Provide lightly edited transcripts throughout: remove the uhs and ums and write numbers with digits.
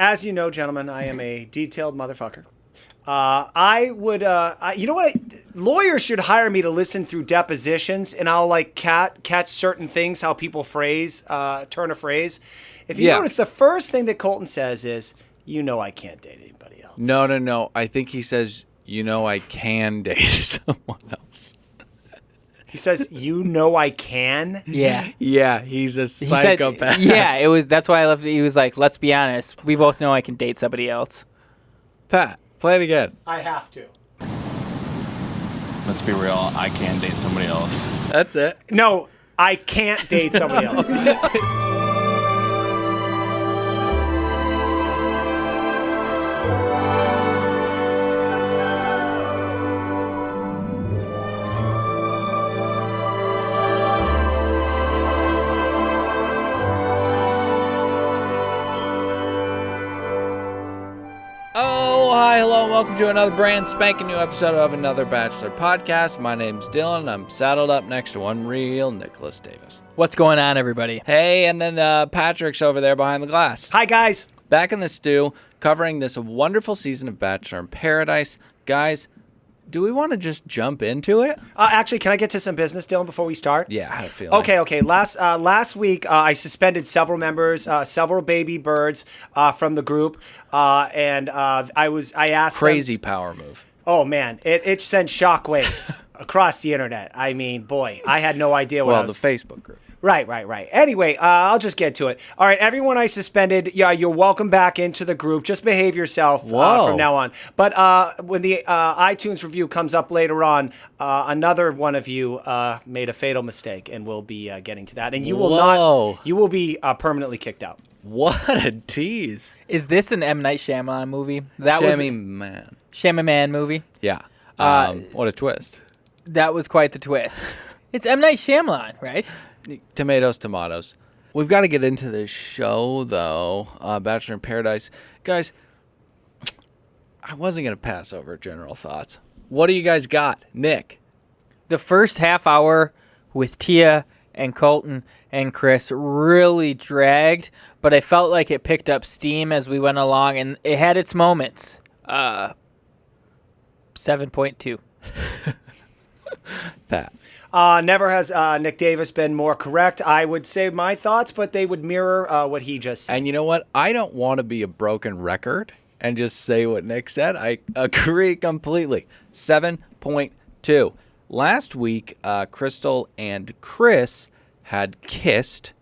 As you know, gentlemen, I am a detailed motherfucker. I would, you know what? Lawyers should hire me to listen through depositions, and I'll like catch certain things, how people turn a phrase. If you notice, the first thing that Colton says is, "You know, I can't date anybody else." No. I think he says, "You know, I can date someone else." He says, "You know, I can." Yeah. Yeah, he's a psychopath. That's why I loved it. He was like, "Let's be honest. We both know I can date somebody else." Pat, play it again. I have to. Let's be real, I can date somebody else. That's it. No, I can't date somebody else. Hello, and welcome to another brand spanking new episode of another Bachelor podcast. My name's Dylan. I'm saddled up next to one real Nicholas Davis. What's going on, everybody? Hey, and then Patrick's over there behind the glass. Hi, guys. Back in the stew, covering this wonderful season of Bachelor in Paradise. Guys, do we want to just jump into it? Actually, can I get to some business, Dylan, before we start? Yeah, I had a feeling. Okay. Last week, I suspended several members, several baby birds from the group, and I asked Crazy them, power move. Oh, man. It sent shockwaves across the internet. I mean, boy, I had no idea what the Facebook group. Right. Anyway, I'll just get to it. All right, everyone I suspended, you're welcome back into the group. Just behave yourself from now on. But when the iTunes review comes up later on, another one of you made a fatal mistake, and we'll be getting to that. And you will be permanently kicked out. What a tease. Is this an M. Night Shyamalan movie? Shyamalan movie? Yeah. What a twist. That was quite the twist. It's M. Night Shyamalan, right? Tomatoes. We've got to get into this show, though. Bachelor in Paradise. Guys, I wasn't going to pass over general thoughts. What do you guys got? Nick? The first half hour with Tia and Colton and Chris really dragged, but I felt like it picked up steam as we went along, and it had its moments. 7.2. Pat? Never has Nick Davis been more correct. I would say my thoughts, but they would mirror what he just said. And you know what? I don't want to be a broken record and just say what Nick said. I agree completely. 7.2. Last week, Crystal and Chris had kissed.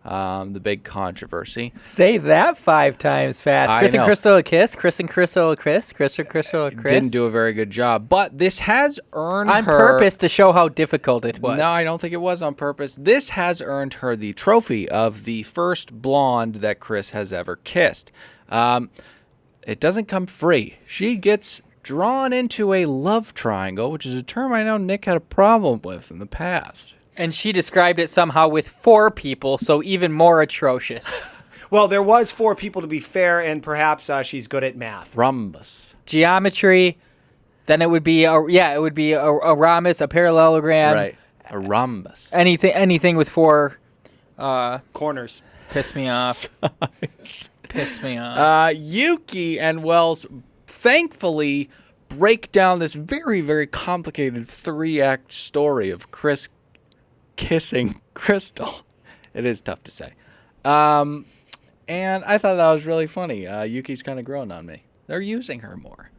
The big controversy. Say that 5 times fast. Chris and Crystal a kiss. Chris and Crystal a kiss. Chris and Crystal a kiss. Didn't do a very good job, but this has earned her... On purpose to show how difficult it was. No, I don't think it was on purpose. This has earned her the trophy of the first blonde that Chris has ever kissed. It doesn't come free. She gets drawn into a love triangle, which is a term I know Nick had a problem with in the past. And she described it somehow with 4 people, so even more atrocious. Well, there was 4 people to be fair, and perhaps she's good at math. Rhombus. Geometry. Then it would be a rhombus, a parallelogram. Right. A rhombus. Anything with 4 corners. Piss me off. Piss me off. Yuki and Wells thankfully break down this very, very complicated 3-act story of Chris kissing Crystal. It is tough to say. And I thought that was really funny. Yuki's kind of grown on me. They're using her more.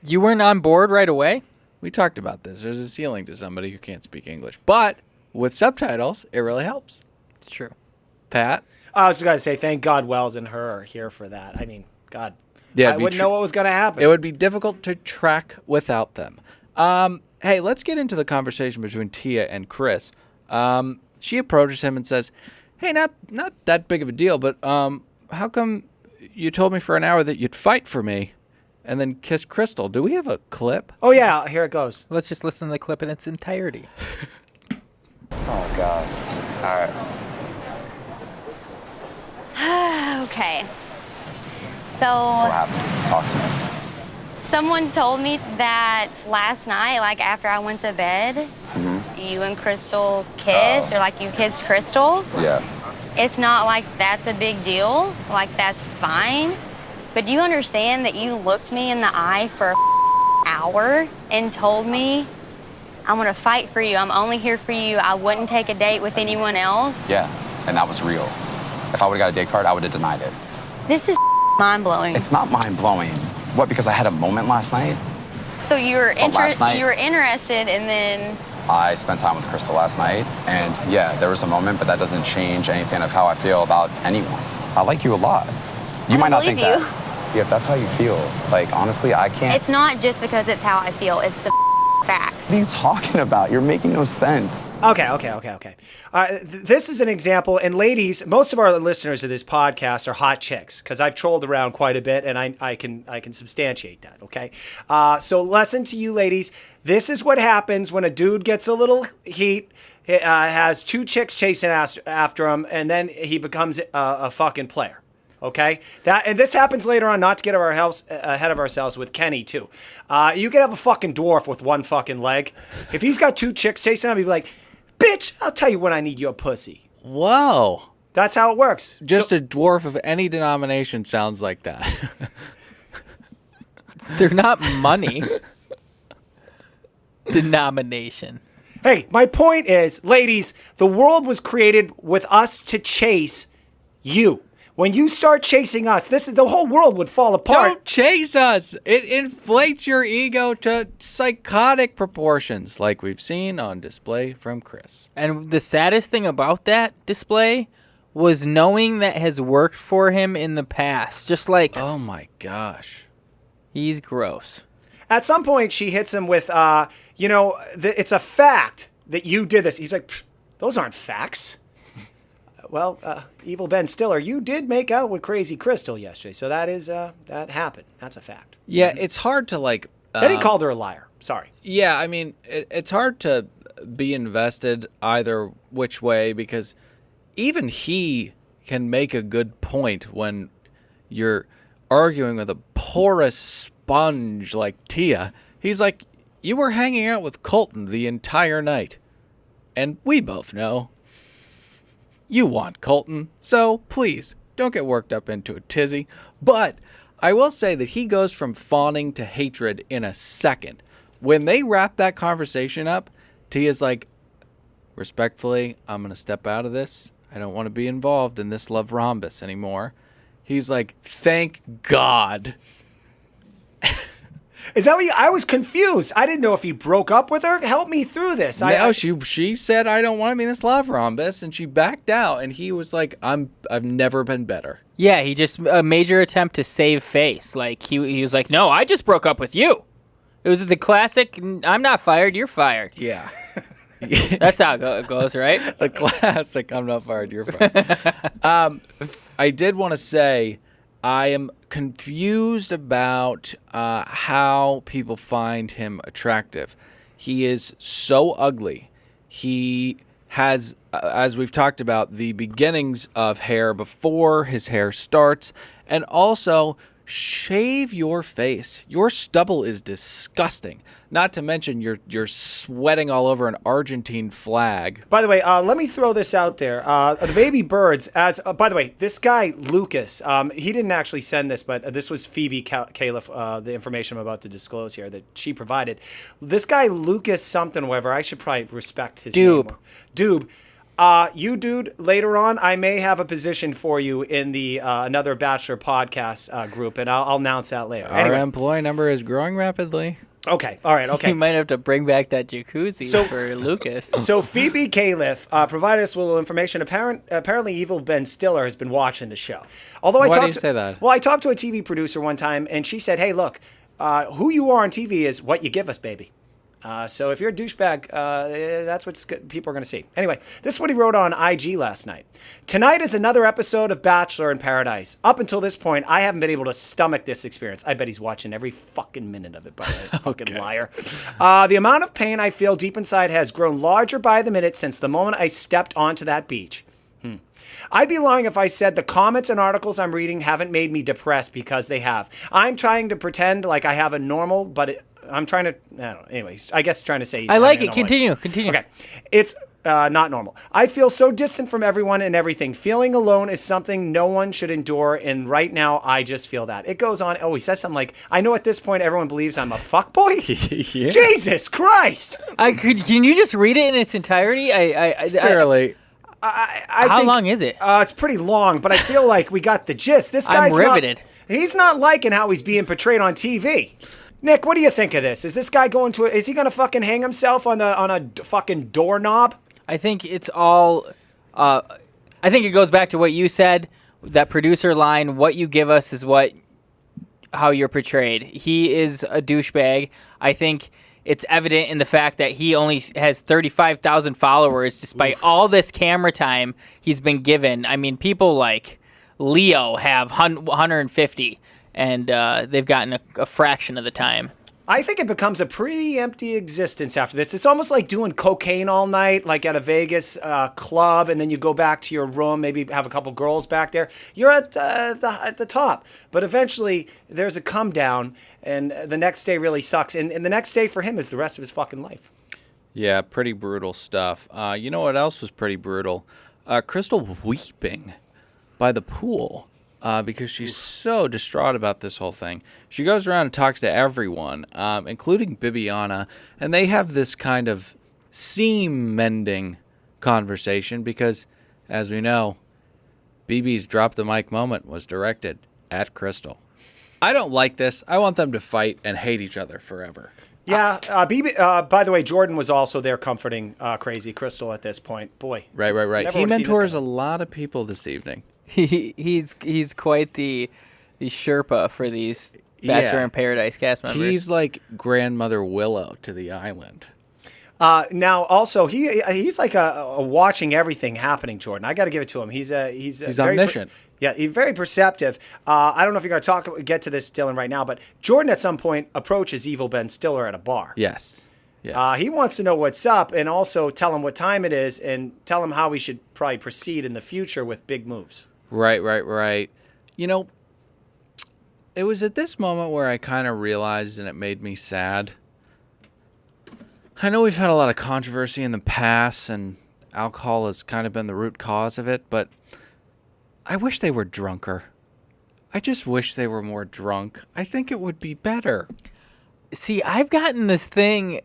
You weren't on board right away? We talked about this. There's a ceiling to somebody who can't speak English. But with subtitles, it really helps. It's true. Pat? I was going to say, thank God Wells and her are here for that. I mean, God. Yeah, I wouldn't know what was going to happen. It would be difficult to track without them. Hey, let's get into the conversation between Tia and Chris. She approaches him and says, "Hey, not that big of a deal, but how come you told me for an hour that you'd fight for me and then kiss Crystal? Do we have a clip?" Oh, yeah, here it goes. Let's just listen to the clip in its entirety. Oh, God. All right. Okay. So what happened? Talk to me. Someone told me that last night, like after I went to bed, you and Crystal kissed, or like you kissed Crystal. Yeah. It's not like that's a big deal. Like that's fine. But do you understand that you looked me in the eye for an hour and told me, I'm going to fight for you. I'm only here for you. I wouldn't take a date with anyone else. Yeah, and that was real. If I would have got a date card, I would have denied it. This is mind-blowing. It's not mind-blowing. What, because I had a moment last night? So you were last night, you were interested, and then I spent time with Crystal last night, and yeah, there was a moment, but that doesn't change anything of how I feel about anyone. I like you a lot. You might not think that. Yeah, if that's how you feel, like, honestly, I can't. It's not just because it's how I feel. It's the facts. What are you talking about? You're making no sense. Okay. This is an example, and ladies, most of our listeners of this podcast are hot chicks because I've trolled around quite a bit, and I can substantiate that. Okay, so lesson to you ladies: this is what happens when a dude gets a little heat, has two chicks chasing after him, and then he becomes a fucking player. Okay, and this happens later on. Not to get ahead of ourselves with Kenny too. You could have a fucking dwarf with one fucking leg. If he's got two chicks chasing him, he'd be like, "Bitch, I'll tell you when I need your pussy." Whoa. That's how it works. Just a dwarf of any denomination sounds like that. They're not money. Denomination. Hey, my point is, ladies, the world was created with us to chase you. When you start chasing us, the whole world would fall apart. Don't chase us. It inflates your ego to psychotic proportions, like we've seen on display from Chris. And the saddest thing about that display was knowing that has worked for him in the past. Just like, oh my gosh, he's gross. At some point, she hits him with, it's a fact that you did this. He's like, those aren't facts. Well, Evil Ben Stiller, you did make out with Crazy Crystal yesterday, so that happened. That's a fact. Yeah, it's hard to like. Then he called her a liar. Sorry. Yeah, I mean, it's hard to be invested either which way because even he can make a good point when you're arguing with a porous sponge like Tia. He's like, you were hanging out with Colton the entire night, and we both know. You want Colton, so please don't get worked up into a tizzy. But I will say that he goes from fawning to hatred in a second. When they wrap that conversation up, Tia's like, respectfully, I'm going to step out of this. I don't want to be involved in this love rhombus anymore. He's like, thank God. Is that what I was confused. I didn't know if he broke up with her. Help me through this. No, she said, I don't want to be in this love rhombus, and she backed out, and he was like, I've never been better. Yeah, he just a major attempt to save face. Like he was like, no, I just broke up with you. It was the classic, I'm not fired, you're fired. Yeah. That's how it goes, right? The classic, I'm not fired, you're fired. I did want to say, I am confused about how people find him attractive. He is so ugly. He has, as we've talked about, the beginnings of hair before his hair starts, and also shave your face. Your stubble is disgusting. Not to mention you're sweating all over an Argentine flag. By the way, let me throw this out there. The baby birds, by the way, this guy, Lucas, he didn't actually send this, but this was Phoebe Califf, the information I'm about to disclose here that she provided. This guy, Lucas something, whatever, I should probably respect his name. Doob. You, dude, later on, I may have a position for you in the another Bachelor podcast group, and I'll announce that later. Our employee number is growing rapidly. Okay, all right, okay. You might have to bring back that jacuzzi for Lucas. So Phoebe Califf provided us with a little information. Apparently, Evil Ben Stiller has been watching the show. Although Why do you say that? Well, I talked to a TV producer one time, and she said, hey, look, who you are on TV is what you give us, baby. So if you're a douchebag, that's what people are going to see. Anyway, this is what he wrote on IG last night. Tonight is another episode of Bachelor in Paradise. Up until this point, I haven't been able to stomach this experience. I bet he's watching every fucking minute of it, by the way. Fucking liar. The amount of pain I feel deep inside has grown larger by the minute since the moment I stepped onto that beach. I'd be lying if I said the comments and articles I'm reading haven't made me depressed, because they have. I'm trying to pretend like I have a normal, but I'm trying to, I don't know. Anyways, I guess trying to say. I like it. Continue. Okay. It's Not normal. I feel so distant from everyone and everything. Feeling alone is something no one should endure, and right now I just feel that. It goes on. Oh, he says something like, I know at this point everyone believes I'm a fuckboy. Yeah. Jesus Christ. Can you just read it in its entirety? Fairly. I How think, long is it? It's pretty long, but I feel like we got the gist. This guy's riveted. He's not liking how he's being portrayed on TV. Nick, what do you think of this? Is this guy going to? Is he going to fucking hang himself on a fucking doorknob? I think it's all. I think it goes back to what you said. That producer line: "What you give us is how you're portrayed." He is a douchebag. I think it's evident in the fact that he only has 35,000 followers, despite all this camera time he's been given. I mean, people like Leo have 150, and they've gotten a fraction of the time. I think it becomes a pretty empty existence after this. It's almost like doing cocaine all night, like at a Vegas club, and then you go back to your room, maybe have a couple girls back there. You're at the top. But eventually, there's a come down, and the next day really sucks. And the next day for him is the rest of his fucking life. Yeah, pretty brutal stuff. You know what else was pretty brutal? Crystal weeping by the pool. Because she's so distraught about this whole thing. She goes around and talks to everyone, including Bibiana, and they have this kind of seam-mending conversation because, as we know, BB's drop the mic moment was directed at Crystal. I don't like this. I want them to fight and hate each other forever. Yeah, by the way, Jordan was also there comforting Crazy Crystal at this point. Boy. Right. He mentors a lot of people this evening. He's quite the Sherpa for these Bachelor in Paradise cast members. He's like Grandmother Willow to the island. Now, also, he's like a watching everything happening, Jordan. I got to give it to him. He's very omniscient. He's very perceptive. I don't know if you're going to get to this, Dylan, right now, but Jordan at some point approaches Evil Ben Stiller at a bar. Yes. He wants to know what's up and also tell him what time it is and tell him how we should probably proceed in the future with big moves. Right. You know, it was at this moment where I kind of realized, and it made me sad. I know we've had a lot of controversy in the past, and alcohol has kind of been the root cause of it, but I wish they were drunker. I just wish they were more drunk. I think it would be better. See, I've gotten this thing.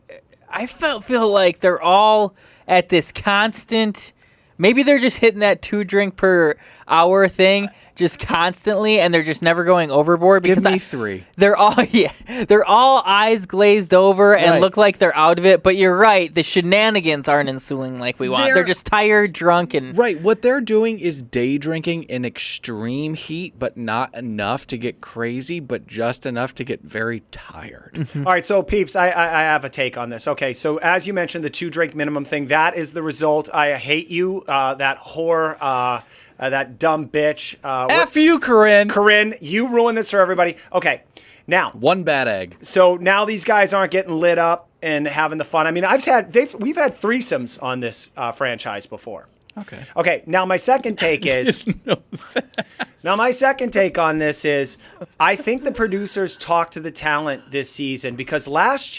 I feel like they're all at this constant. Maybe they're just hitting that 2 drink per hour thing just constantly, and they're just never going overboard. Because Give me 3. They're all eyes glazed over and look like they're out of it. But you're right, the shenanigans aren't ensuing like we want. They're just tired, drunk, and right. What they're doing is day drinking in extreme heat, but not enough to get crazy, but just enough to get very tired. All right, so peeps, I have a take on this. Okay, so as you mentioned, the 2 drink minimum thing, that is the result. I hate you, that whore. That dumb bitch. F you, Corinne. Corinne, you ruined this for everybody. Okay, now. One bad egg. So now these guys aren't getting lit up and having the fun. I mean, we've had threesomes on this franchise before. Okay. Now my second take is. Now my second take on this is, I think the producers talked to the talent this season because last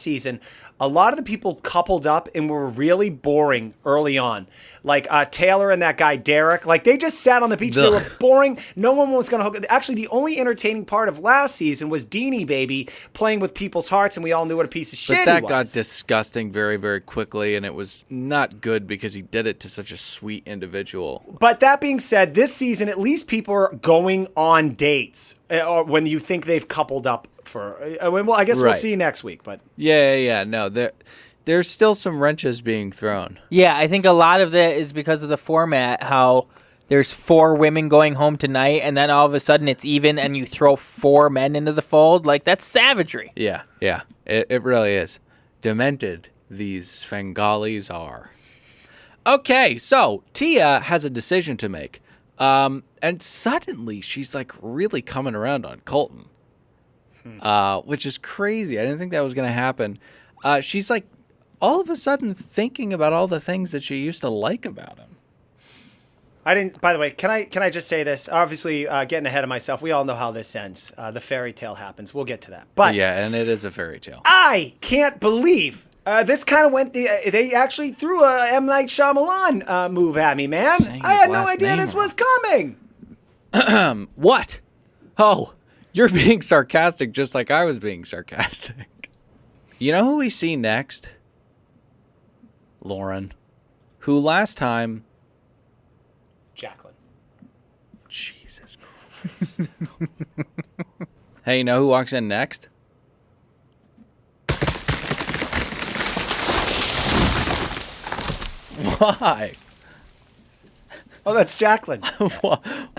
season, a lot of the people coupled up and were really boring early on. Like Taylor and that guy Derek, like they just sat on the beach. Ugh. They were boring. No one was going to hook. Actually, the only entertaining part of last season was Deanie Baby playing with people's hearts, and we all knew what a piece of shit he was. But that got disgusting very, very quickly, and it was not good because he did it to such a sweet individual. But that being said, this season, at least people are going on dates or when you think they've coupled up. I guess we'll see next week, but no, there's still some wrenches being thrown. Yeah, I think a lot of that is because of the format. How there's 4 women going home tonight, and then all of a sudden it's even, and you throw 4 men into the fold. Like that's savagery. Yeah, it really is. Demented these Fengalis are. Okay, so Tia has a decision to make, and suddenly she's like really coming around on Colton. Which is crazy. I didn't think that was going to happen. She's like all of a sudden thinking about all the things that she used to like about him. I didn't. By the way, can I just say this? Obviously, getting ahead of myself. We all know how this ends. The fairy tale happens. We'll get to that. But yeah, and it is a fairy tale. I can't believe This kind of went. They actually threw a M. Night Shyamalan move at me, man. Saying I his had no last idea name this wrong. was coming. What? Oh, you're being sarcastic just like I was being sarcastic. You know who we see next? Lauren, who last time... Jacqueline. Jesus Christ. Hey, you know who walks in next? Why? Oh, that's Jacqueline.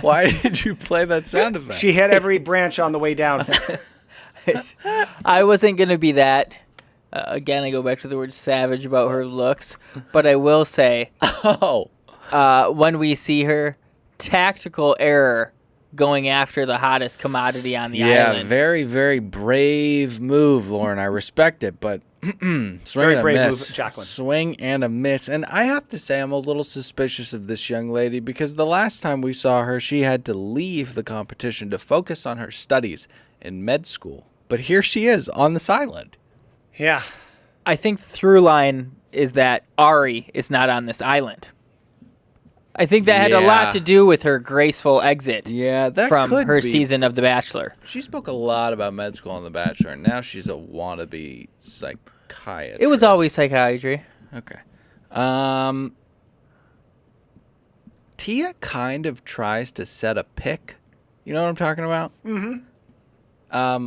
Why did you play that sound effect? She hit every branch on the way down. I wasn't going to be that. Again, I go back to the word savage about her looks. But I will say, Oh. when we see her, tactical error going after the hottest commodity on the island. Yeah, very, very brave move, Lauren. I respect it, but swing Very and a brave miss. move, Jacqueline. Swing and a miss. And I have to say, I'm a little suspicious of this young lady because the last time we saw her, she had to leave the competition to focus on her studies in med school. But here she is on this island. Yeah. I think through line is that Ari is not on this island. I think that had a Yeah. lot to do with her graceful exit Yeah, that from could her be. season of The Bachelor. She spoke a lot about med school on The Bachelor, and now she's a wannabe psychiatrist. It was always psychiatry. Okay. Tia kind of tries to set a pick. You know what I'm talking about? Mm-hmm.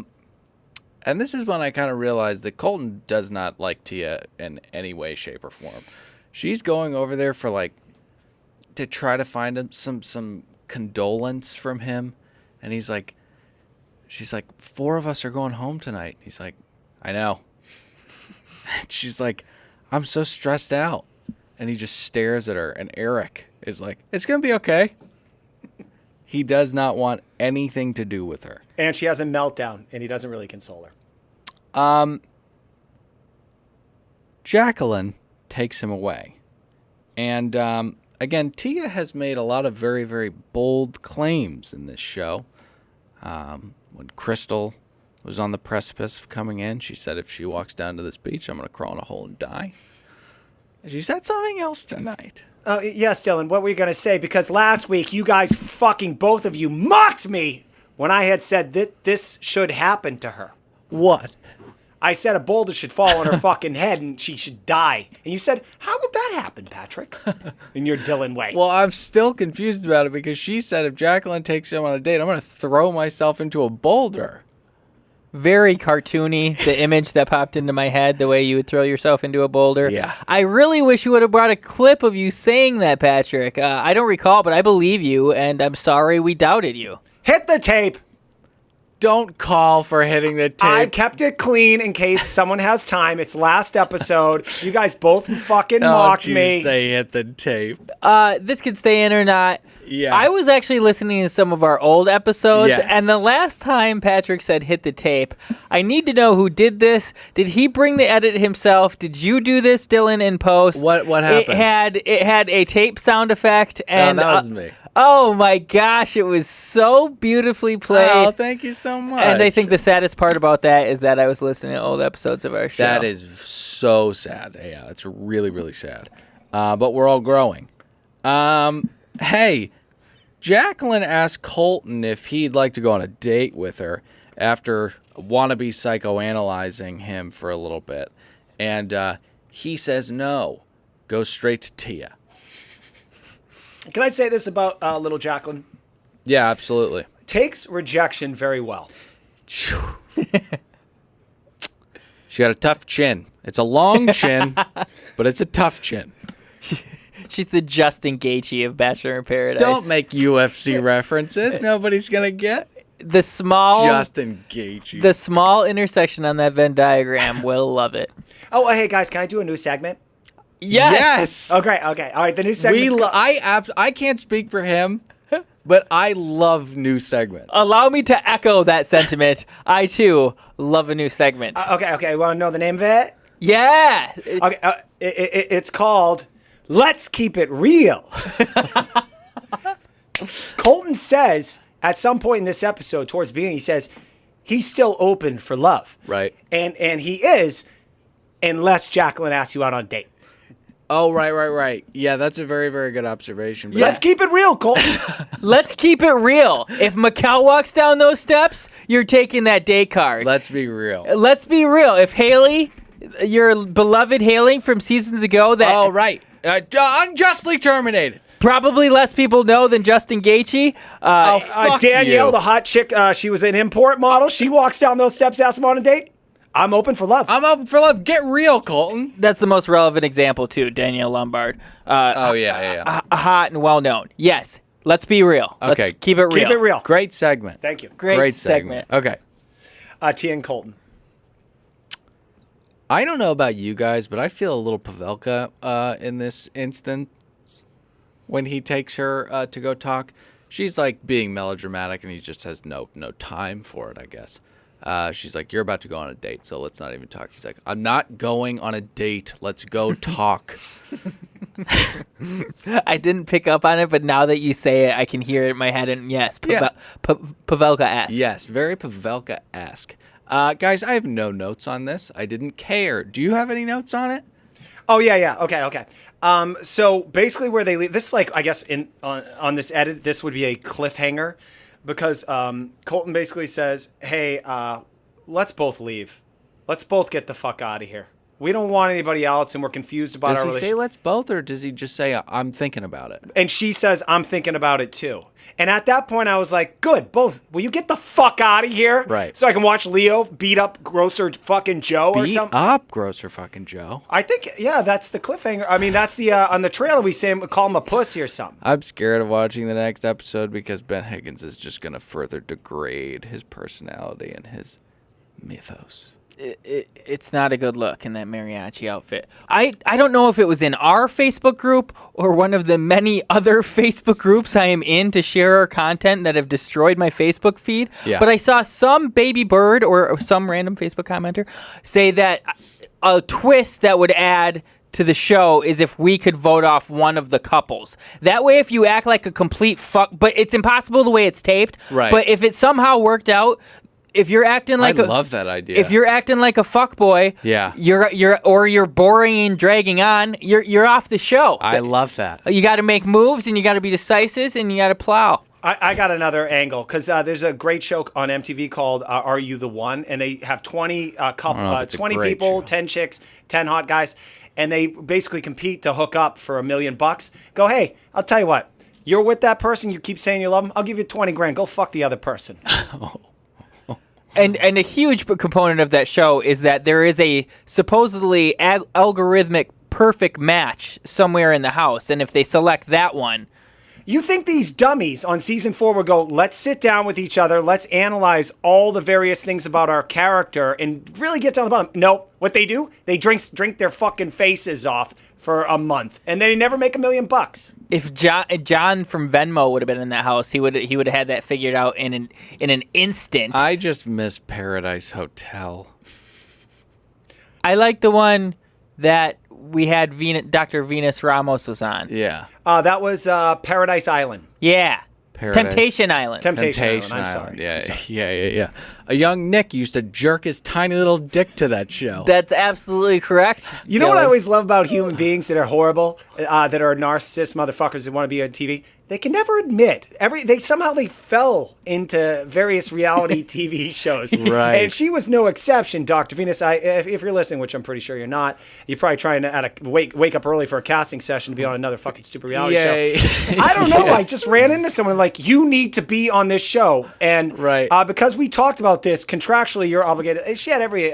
And this is when I kind of realized that Colton does not like Tia in any way, shape, or form. She's going over there for to try to find him some condolence from him, and she's like, 4 of us are going home tonight. He's like, I know. And she's like, I'm so stressed out. And he just stares at her, and Eric is like, it's gonna be okay. He does not want anything to do with her. And she has a meltdown, and he doesn't really console her. Jacqueline takes him away. And again, Tia has made a lot of very, very bold claims in this show. When Crystal was on the precipice of coming in, she said, if she walks down to this beach, I'm going to crawl in a hole and die. And she said something else tonight. Yes, Dylan, what were you going to say? Because last week, you guys fucking both of you mocked me when I had said that this should happen to her. What? I said a boulder should fall on her fucking head and she should die. And you said, how would that happen, Patrick? In your Dylan way. Well, I'm still confused about it because she said if Jacqueline takes him on a date, I'm going to throw myself into a boulder. Very cartoony, the image that popped into my head, the way you would throw yourself into a boulder. Yeah. I really wish you would have brought a clip of you saying that, Patrick. I don't recall, but I believe you, and I'm sorry we doubted you. Hit the tape. Don't call for hitting the tape. I kept it clean in case someone has time. It's last episode. You guys both fucking mocked Don't you me. say hit the tape. This could stay in or not. Yeah. I was actually listening to some of our old episodes, Yes. and the last time Patrick said hit the tape, I need to know who did this. Did he bring the edit himself? Did you do this, Dylan, in post? What happened? It had a tape sound effect, and no, that was me. Oh my gosh, it was so beautifully played. Oh, thank you so much. And I think the saddest part about that is that I was listening to old episodes of our show. that is so sad. Yeah, it's really, really sad. But we're all growing. Hey, Jacqueline asked Colton if he'd like to go on a date with her after wannabe psychoanalyzing him for a little bit. And he says no. Go straight to Tia. Can I say this about little Jacqueline? Yeah, absolutely. Takes rejection very well. She got a tough chin. It's a long chin, but it's a tough chin. She's the Justin Gaethje of Bachelor in Paradise. Don't make UFC references. Nobody's going to get the small Justin Gaethje. The small intersection on that Venn diagram will love it. Oh, hey, guys, can I do a new segment? Yes. Okay. All right, the new segment. I can't speak for him, but I love new segments. Allow me to echo that sentiment. I, too, love a new segment. Okay. Want to know the name of it? Yeah. Okay, it's called Let's Keep It Real. Colton says at some point in this episode, towards the beginning, he says he's still open for love. Right. And he is. unless Jacqueline asks you out on a date. Oh, right. Yeah, that's a very, very good observation. But Let's keep it real, Colton. Let's keep it real. If Mikkel walks down those steps, you're taking that date card. let's be real. Let's be real. If Haley, your beloved Haley from seasons ago, that Oh, right. Unjustly terminated. probably less people know than Justin Gaethje. Fuck Danielle, you. the hot chick, she was an import model. She walks down those steps, asks him on a date. I'm open for love. I'm open for love. Get real, Colton. That's the most relevant example too, Danielle Lombard. Yeah. Hot and well known. Yes. Let's be real. Okay. Let's keep it real. Keep it real. Great segment. Thank you. Great segment. Okay. Tia and Colton. I don't know about you guys, but I feel a little Pavelka in this instance when he takes her to go talk. She's like being melodramatic, and he just has no time for it, I guess. She's like, you're about to go on a date, so let's not even talk. He's like, I'm not going on a date. Let's go talk. I didn't pick up on it, but now that you say it, I can hear it in my head. And yes, Pavelka-esque. Yes, very Pavelka-esque. Guys, I have no notes on this. I didn't care. Do you have any notes on it? Oh yeah. Okay. So basically, where they leave this, like I guess on this edit, this would be a cliffhanger, because Colton basically says, "Hey, let's both leave. Let's both get the fuck out of here. We don't want anybody else, and we're confused about Does our he relationship." say let's both, or does he just say I'm thinking about it? And she says, "I'm thinking about it too." And at that point, I was like, "Good, both. Will you get the fuck out of here, Right? So I can watch Leo beat up Grocer fucking Joe or Beat something." up Grocer fucking Joe. I think, yeah, that's the cliffhanger. I mean, that's the on the trailer we call him a pussy or something. I'm scared of watching the next episode because Ben Higgins is just going to further degrade his personality and his mythos. It's not a good look in that mariachi outfit. I don't know if it was in our Facebook group or one of the many other Facebook groups I am in to share our content that have destroyed my Facebook feed. Yeah. But I saw some baby bird or some random Facebook commenter say that a twist that would add to the show is if we could vote off one of the couples. That way, if you act like a complete fuck, but it's impossible the way it's taped. Right. But if it somehow worked out, if you're acting like I love that idea. if you're acting like a fuckboy, Yeah. you're boring and dragging on, you're off the show. I love that. You got to make moves and you got to be decisive and you got to plow. I got another angle because there's a great show on MTV called "Are You the One?" and they have 20 20 great people, show. 10 chicks, 10 hot guys, and they basically compete to hook up for $1 million. Go, hey, I'll tell you what, you're with that person, you keep saying you love them, I'll give you 20 grand. Go fuck the other person. And a huge component of that show is that there is a supposedly algorithmic perfect match somewhere in the house, and if they select that one. You think these dummies on season 4 will go, let's sit down with each other, let's analyze all the various things about our character and really get down to the bottom? No, what they do, they drink their fucking faces off for a month, and they never make $1 million. If John from Venmo would have been in that house, he would have had that figured out in an instant. I just miss Paradise Hotel. I like the one that we had Dr. Venus Ramos was on. Yeah. That was Paradise Island. Yeah. Paradise. Temptation Island. Temptation Island, I'm Island. sorry. Yeah. A young Nick used to jerk his tiny little dick to that show. That's absolutely correct. You know what I always love about human beings that are horrible, that are narcissist motherfuckers that want to be on TV? They can never admit. They somehow fell into various reality TV shows. Right. And she was no exception, Dr. Venus. If you're listening, which I'm pretty sure you're not, you're probably trying to wake up early for a casting session to be on another fucking stupid reality show. I don't know. I just ran into someone like, you need to be on this show. And right. Because we talked about this, contractually you're obligated. She had every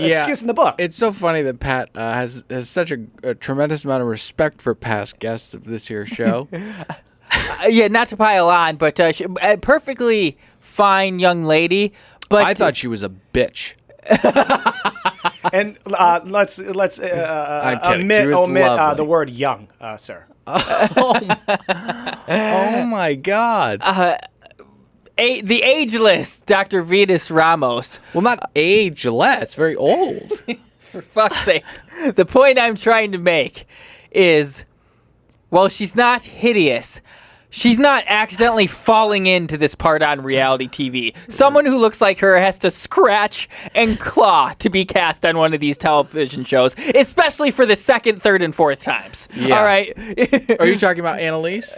excuse in the book. It's so funny that Pat has such a tremendous amount of respect for past guests of this here show. Yeah, not to pile on, but a perfectly fine young lady. But I thought she was a bitch. And let's omit lovely. the word young, sir. Oh my God. The ageless Dr. Venus Ramos. Well, not ageless. Very old. For fuck's sake. The point I'm trying to make is, well, she's not hideous. She's not accidentally falling into this part on reality TV. Someone who looks like her has to scratch and claw to be cast on one of these television shows, especially for the second, third, and fourth times. Yeah. All right. Are you talking about Annalise?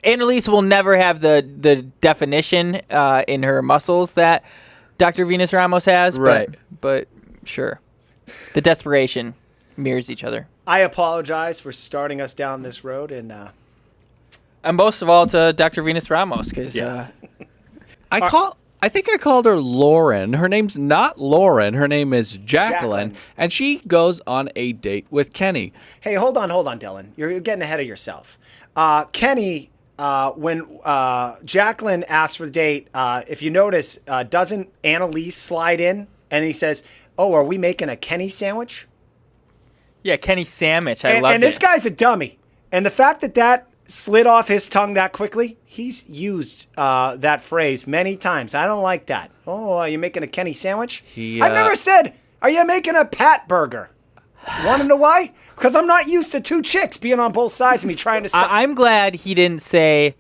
Annalise will never have the definition in her muscles that Dr. Venus Ramos has. Right. But sure. The desperation mirrors each other. I apologize for starting us down this road, and most of all to Dr. Venus Ramos, because I think I called her Lauren. Her name's not Lauren. Her name is Jacqueline. And she goes on a date with Kenny. hey, hold on, Dylan. You're getting ahead of yourself. Kenny, when Jacqueline asks for the date, if you notice, doesn't Annalise slide in, and he says, "Oh, are we making a Kenny sandwich?" Yeah, Kenny Sandwich. I love it. And this guy's a dummy. And the fact that slid off his tongue that quickly, he's used that phrase many times. I don't like that. Oh, are you making a Kenny sandwich? I've never said, are you making a Pat burger? Want to know why? Because I'm not used to two chicks being on both sides of me trying to... I'm glad he didn't say...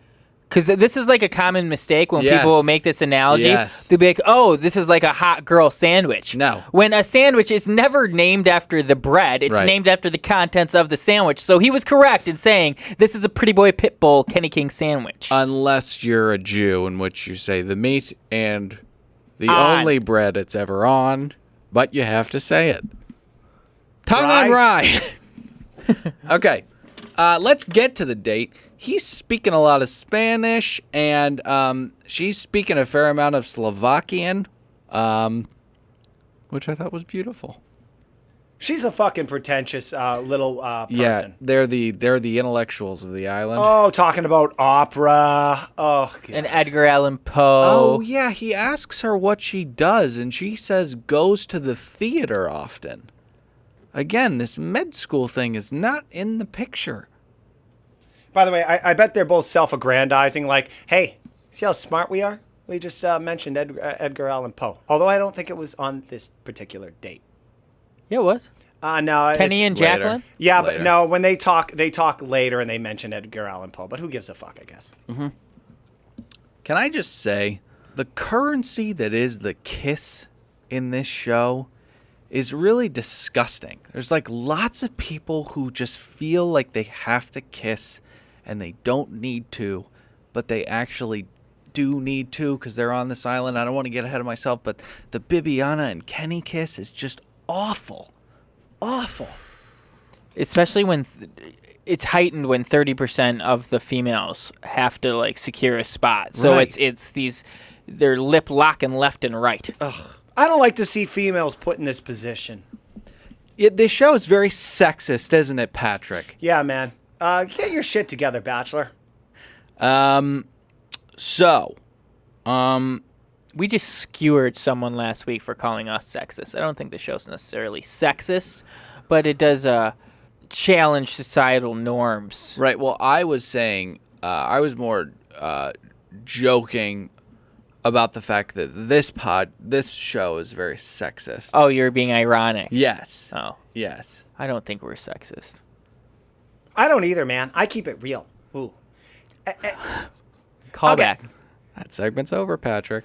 Because this is like a common mistake when people will make this analogy. Yes. They'll be like, oh, this is like a hot girl sandwich. No. When a sandwich is never named after the bread, it's named after the contents of the sandwich. So he was correct in saying this is a Pretty Boy Pitbull Kenny King sandwich. Unless you're a Jew, in which you say the meat and the On. only bread it's ever on, but you have to say it. Tongue on rye. Okay. Let's get to the date. He's speaking a lot of Spanish, and she's speaking a fair amount of Slovakian, which I thought was beautiful. She's a fucking pretentious little person. Yeah, they're the intellectuals of the island. Oh, talking about opera. Oh, God. And Edgar Allan Poe. Oh, yeah, he asks her what she does, and she says goes to the theater often. Again, this med school thing is not in the picture. By the way, I bet they're both self-aggrandizing, like, hey, see how smart we are? We just mentioned Edgar Allan Poe. Although I don't think it was on this particular date. Yeah, it was. No, Kenny it's and Jacqueline? Yeah, Later. but no, when they talk later and they mention Edgar Allan Poe. But who gives a fuck, I guess. Mm-hmm. Can I just say, the currency that is the kiss in this show is really disgusting. There's like lots of people who just feel like they have to kiss and they don't need to, but they actually do need to because they're on this island. I don't want to get ahead of myself, but the Bibiana and Kenny kiss is just awful. Awful. Especially when it's heightened when 30% of the females have to like secure a spot. So Right. it's these, they're lip locking left and right. Ugh. I don't like to see females put in this position. This show is very sexist, isn't it, Patrick? Yeah, man. Get your shit together, Bachelor. We just skewered someone last week for calling us sexist. I don't think the show's necessarily sexist, but it does challenge societal norms. Right. Well, I was saying, I was more joking about the fact that this show is very sexist. Oh, you're being ironic. Yes. Oh, Yes. I don't think we're sexist. I don't either, man. I keep it real. Ooh. Call Okay. back. That segment's over, Patrick.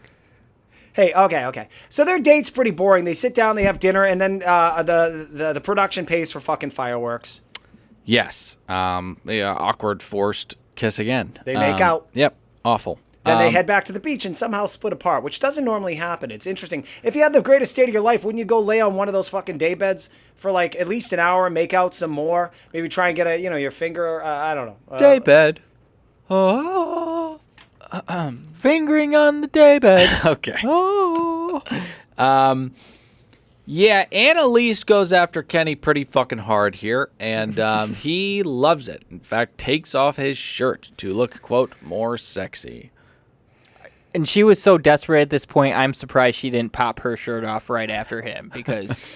Hey, okay. So their date's pretty boring. They sit down, they have dinner, and then the production pays for fucking fireworks. Yes. The awkward, forced kiss again. They make out. Yep. Awful. Then they head back to the beach and somehow split apart, which doesn't normally happen. It's interesting. If you had the greatest date of your life, wouldn't you go lay on one of those fucking day beds for like at least an hour, make out some more, maybe try and get your finger, I don't know. Day bed. Oh. Fingering on the daybed. Okay. Oh. Yeah, Annalise goes after Kenny pretty fucking hard here, and he loves it. In fact, takes off his shirt to look, quote, more sexy. And she was so desperate at this point, I'm surprised she didn't pop her shirt off right after him because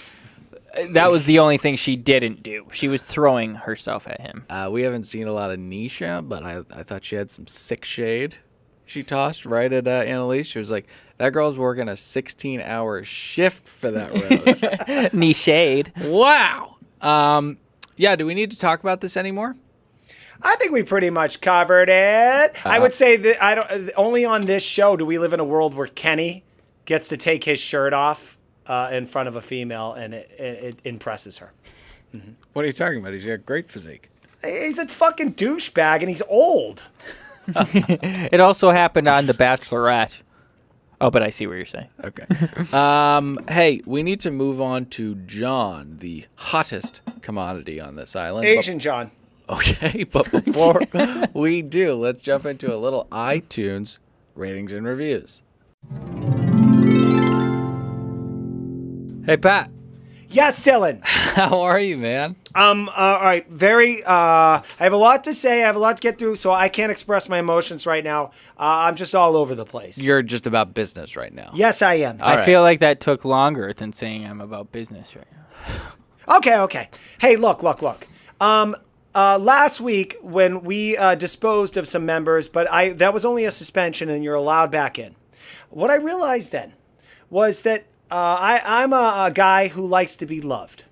that was the only thing she didn't do. She was throwing herself at him. We haven't seen a lot of Nisha, but I thought she had some sick shade. She tossed right at Annalise. She was like, that girl's working a 16-hour shift for that rose. Knee shade. Wow. Yeah, do we need to talk about this anymore? I think we pretty much covered it. I would say that only on this show do we live in a world where Kenny gets to take his shirt off in front of a female, and it impresses her. Mm-hmm. What are you talking about? He's got great physique. He's a fucking douchebag, and he's old. It also happened on The Bachelorette. Oh, but I see what you're saying. Okay. Hey, we need to move on to John, the hottest commodity on this island. Asian John. Okay, but before we do, let's jump into a little iTunes ratings and reviews. Hey, Pat. Yes, Dylan. How are you, man? All right. I have a lot to say. I have a lot to get through, so I can't express my emotions right now. I'm just all over the place. You're just about business right now. Yes, I am. I feel like that took longer than saying I'm about business right now. Okay. Hey, look. Last week when we disposed of some members, but that was only a suspension and you're allowed back in. What I realized then was that I'm a guy who likes to be loved.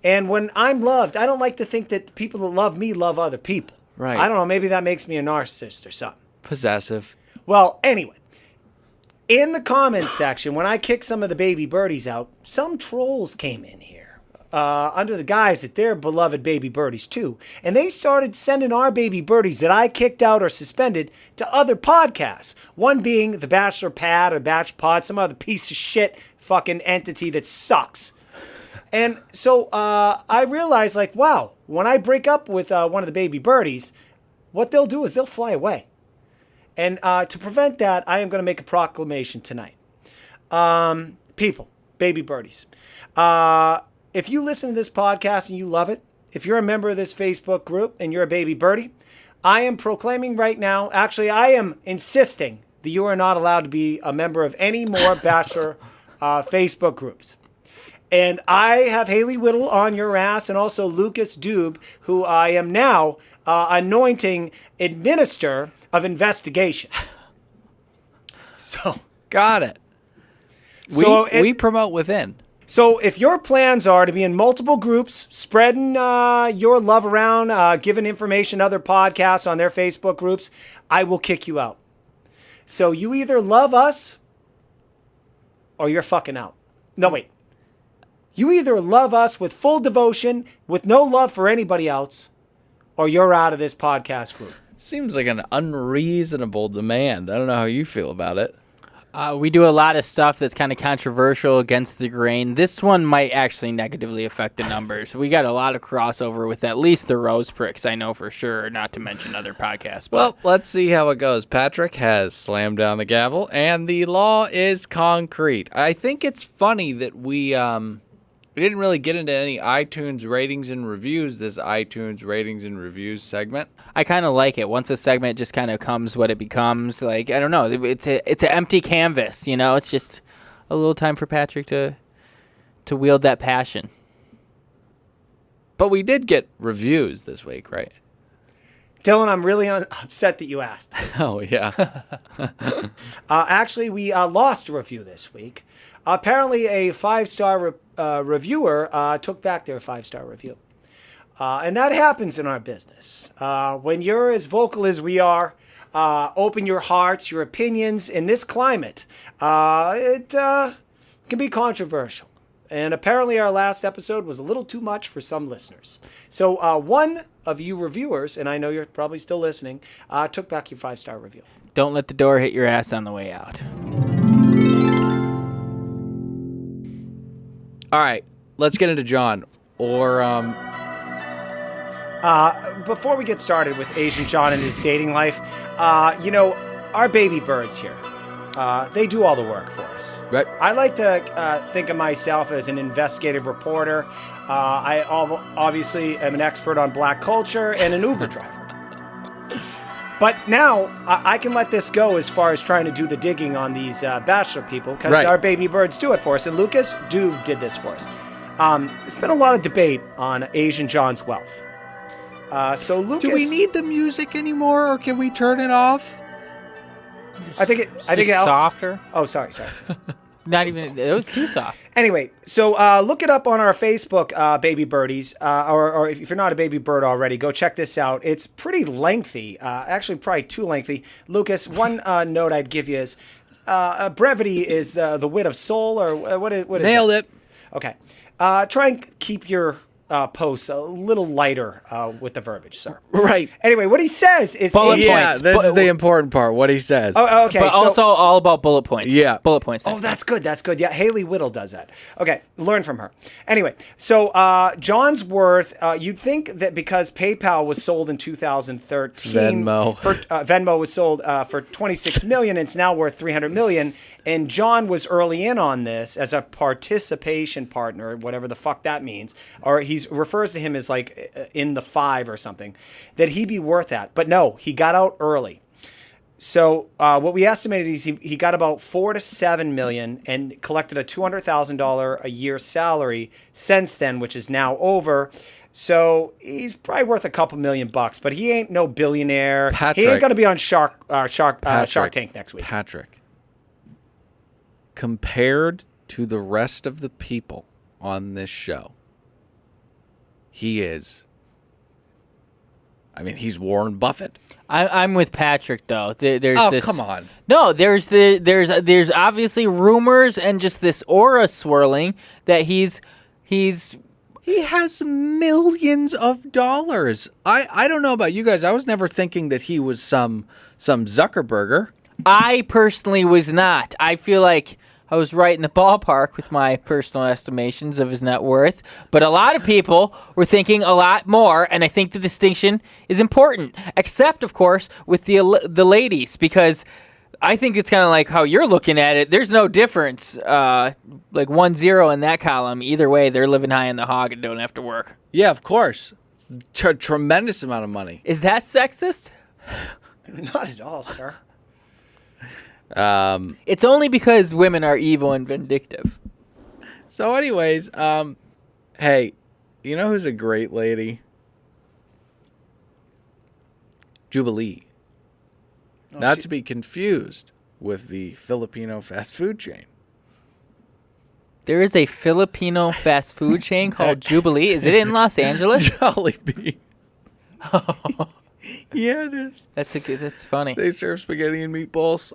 And when I'm loved, I don't like to think that people that love me love other people. Right. I don't know, maybe that makes me a narcissist or something. Possessive. Well, anyway, in the comments section, when I kicked some of the baby birdies out, some trolls came in here. Under the guise that they're beloved baby birdies too. And they started sending our baby birdies that I kicked out or suspended to other podcasts. One being the Bachelor Pad or Batch Pod, some other piece of shit fucking entity that sucks. And so I realized, like, wow, when I break up with one of the baby birdies, what they'll do is they'll fly away. And to prevent that, I am going to make a proclamation tonight. People, baby birdies. If you listen to this podcast and you love it, if you're a member of this Facebook group and you're a baby birdie, I am proclaiming right now, actually, I am insisting that you are not allowed to be a member of any more Bachelor Facebook groups. And I have Haley Whittle on your ass and also Lucas Dube, who I am now anointing administrator of investigation. So got it. We promote within. So if your plans are to be in multiple groups, spreading your love around, giving information to other podcasts on their Facebook groups, I will kick you out. So you either love us or you're fucking out. No, wait. You either love us with full devotion, with no love for anybody else, or you're out of this podcast group. Seems like an unreasonable demand. I don't know how you feel about it. We do a lot of stuff that's kind of controversial, against the grain. This one might actually negatively affect the numbers. We got a lot of crossover with at least the Rose Pricks, I know for sure, not to mention other podcasts. But. Well, let's see how it goes. Patrick has slammed down the gavel, and the law is concrete. I think it's funny that we didn't really get into any iTunes ratings and reviews, this iTunes ratings and reviews segment. I kind of like it. Once a segment just kind of comes what it becomes. Like, I don't know. It's an empty canvas, you know? It's just a little time for Patrick to wield that passion. But we did get reviews this week, right? Dylan, I'm really upset that you asked. Oh, yeah. Actually, we lost a review this week. Apparently, a 5-star reviewer took back their 5-star review. And that happens in our business. When you're as vocal as we are, open your hearts, your opinions in this climate, it can be controversial. And apparently our last episode was a little too much for some listeners. So one of you reviewers, and I know you're probably still listening, took back your 5-star review. Don't let the door hit your ass on the way out. All right, let's get into John. Or before we get started with Asian John and his dating life, our baby birds here, they do all the work for us. Right. I like to think of myself as an investigative reporter. I obviously am an expert on black culture and an Uber driver. But now I can let this go as far as trying to do the digging on these Bachelor people, because our baby birds do it for us. And Lucas did this for us. There's been a lot of debate on Asian John's wealth. So Lucas, do we need the music anymore, or can we turn it off? I think it helps. Softer. Oh, sorry. Not even, it was too soft. Anyway, so look it up on our Facebook, Baby Birdies, or if you're not a baby bird already, go check this out. It's pretty lengthy, actually probably too lengthy. Lucas, one note I'd give you is brevity is the wit of soul, or what is Nailed it. Okay. Try and keep your posts a little lighter with the verbiage, sir. Right. Anyway, what he says is... Bullet Yeah, points. this is the important part, what he says. Oh, okay. But so- also all about bullet points. Yeah. Bullet points. Oh, that's good. That's good. Yeah, Haley Whittle does that. Okay, learn from her. Anyway, so John's worth, you'd think that because PayPal was sold in 2013, Venmo was sold for $26 million, and it's now worth $300 million. And John was early in on this as a participation partner, whatever the fuck that means, or he refers to him as like in the five or something, that he'd be worth that. But no, he got out early. So what we estimated is he got about $4 to $7 million and collected a $200,000 a year salary since then, which is now over. So he's probably worth a couple $1,000,000, but he ain't no billionaire. Patrick, he ain't gonna be on Shark Tank next week. Patrick, compared to the rest of the people on this show, he is. I mean, he's Warren Buffett. I'm with Patrick though. There's Oh, this. come on. No, there's obviously rumors and just this aura swirling that he has millions of dollars. I don't know about you guys. I was never thinking that he was some Zuckerberger. I personally was not. I feel like I was right in the ballpark with my personal estimations of his net worth, but a lot of people were thinking a lot more, and I think the distinction is important, except, of course, with the ladies, because I think it's kind of like how you're looking at it. There's no difference, like 1-0 in that column. Either way, they're living high in the hog and don't have to work. Yeah, of course. It's a tremendous amount of money. Is that sexist? Not at all, sir. It's only because women are evil and vindictive. So anyways, hey, you know who's a great lady? Jubilee. Not to be confused with the Filipino fast food chain. There is a Filipino fast food chain called Jubilee. Is it in Los Angeles? Jollibee. Yeah, it is. That's funny. They serve spaghetti and meatballs.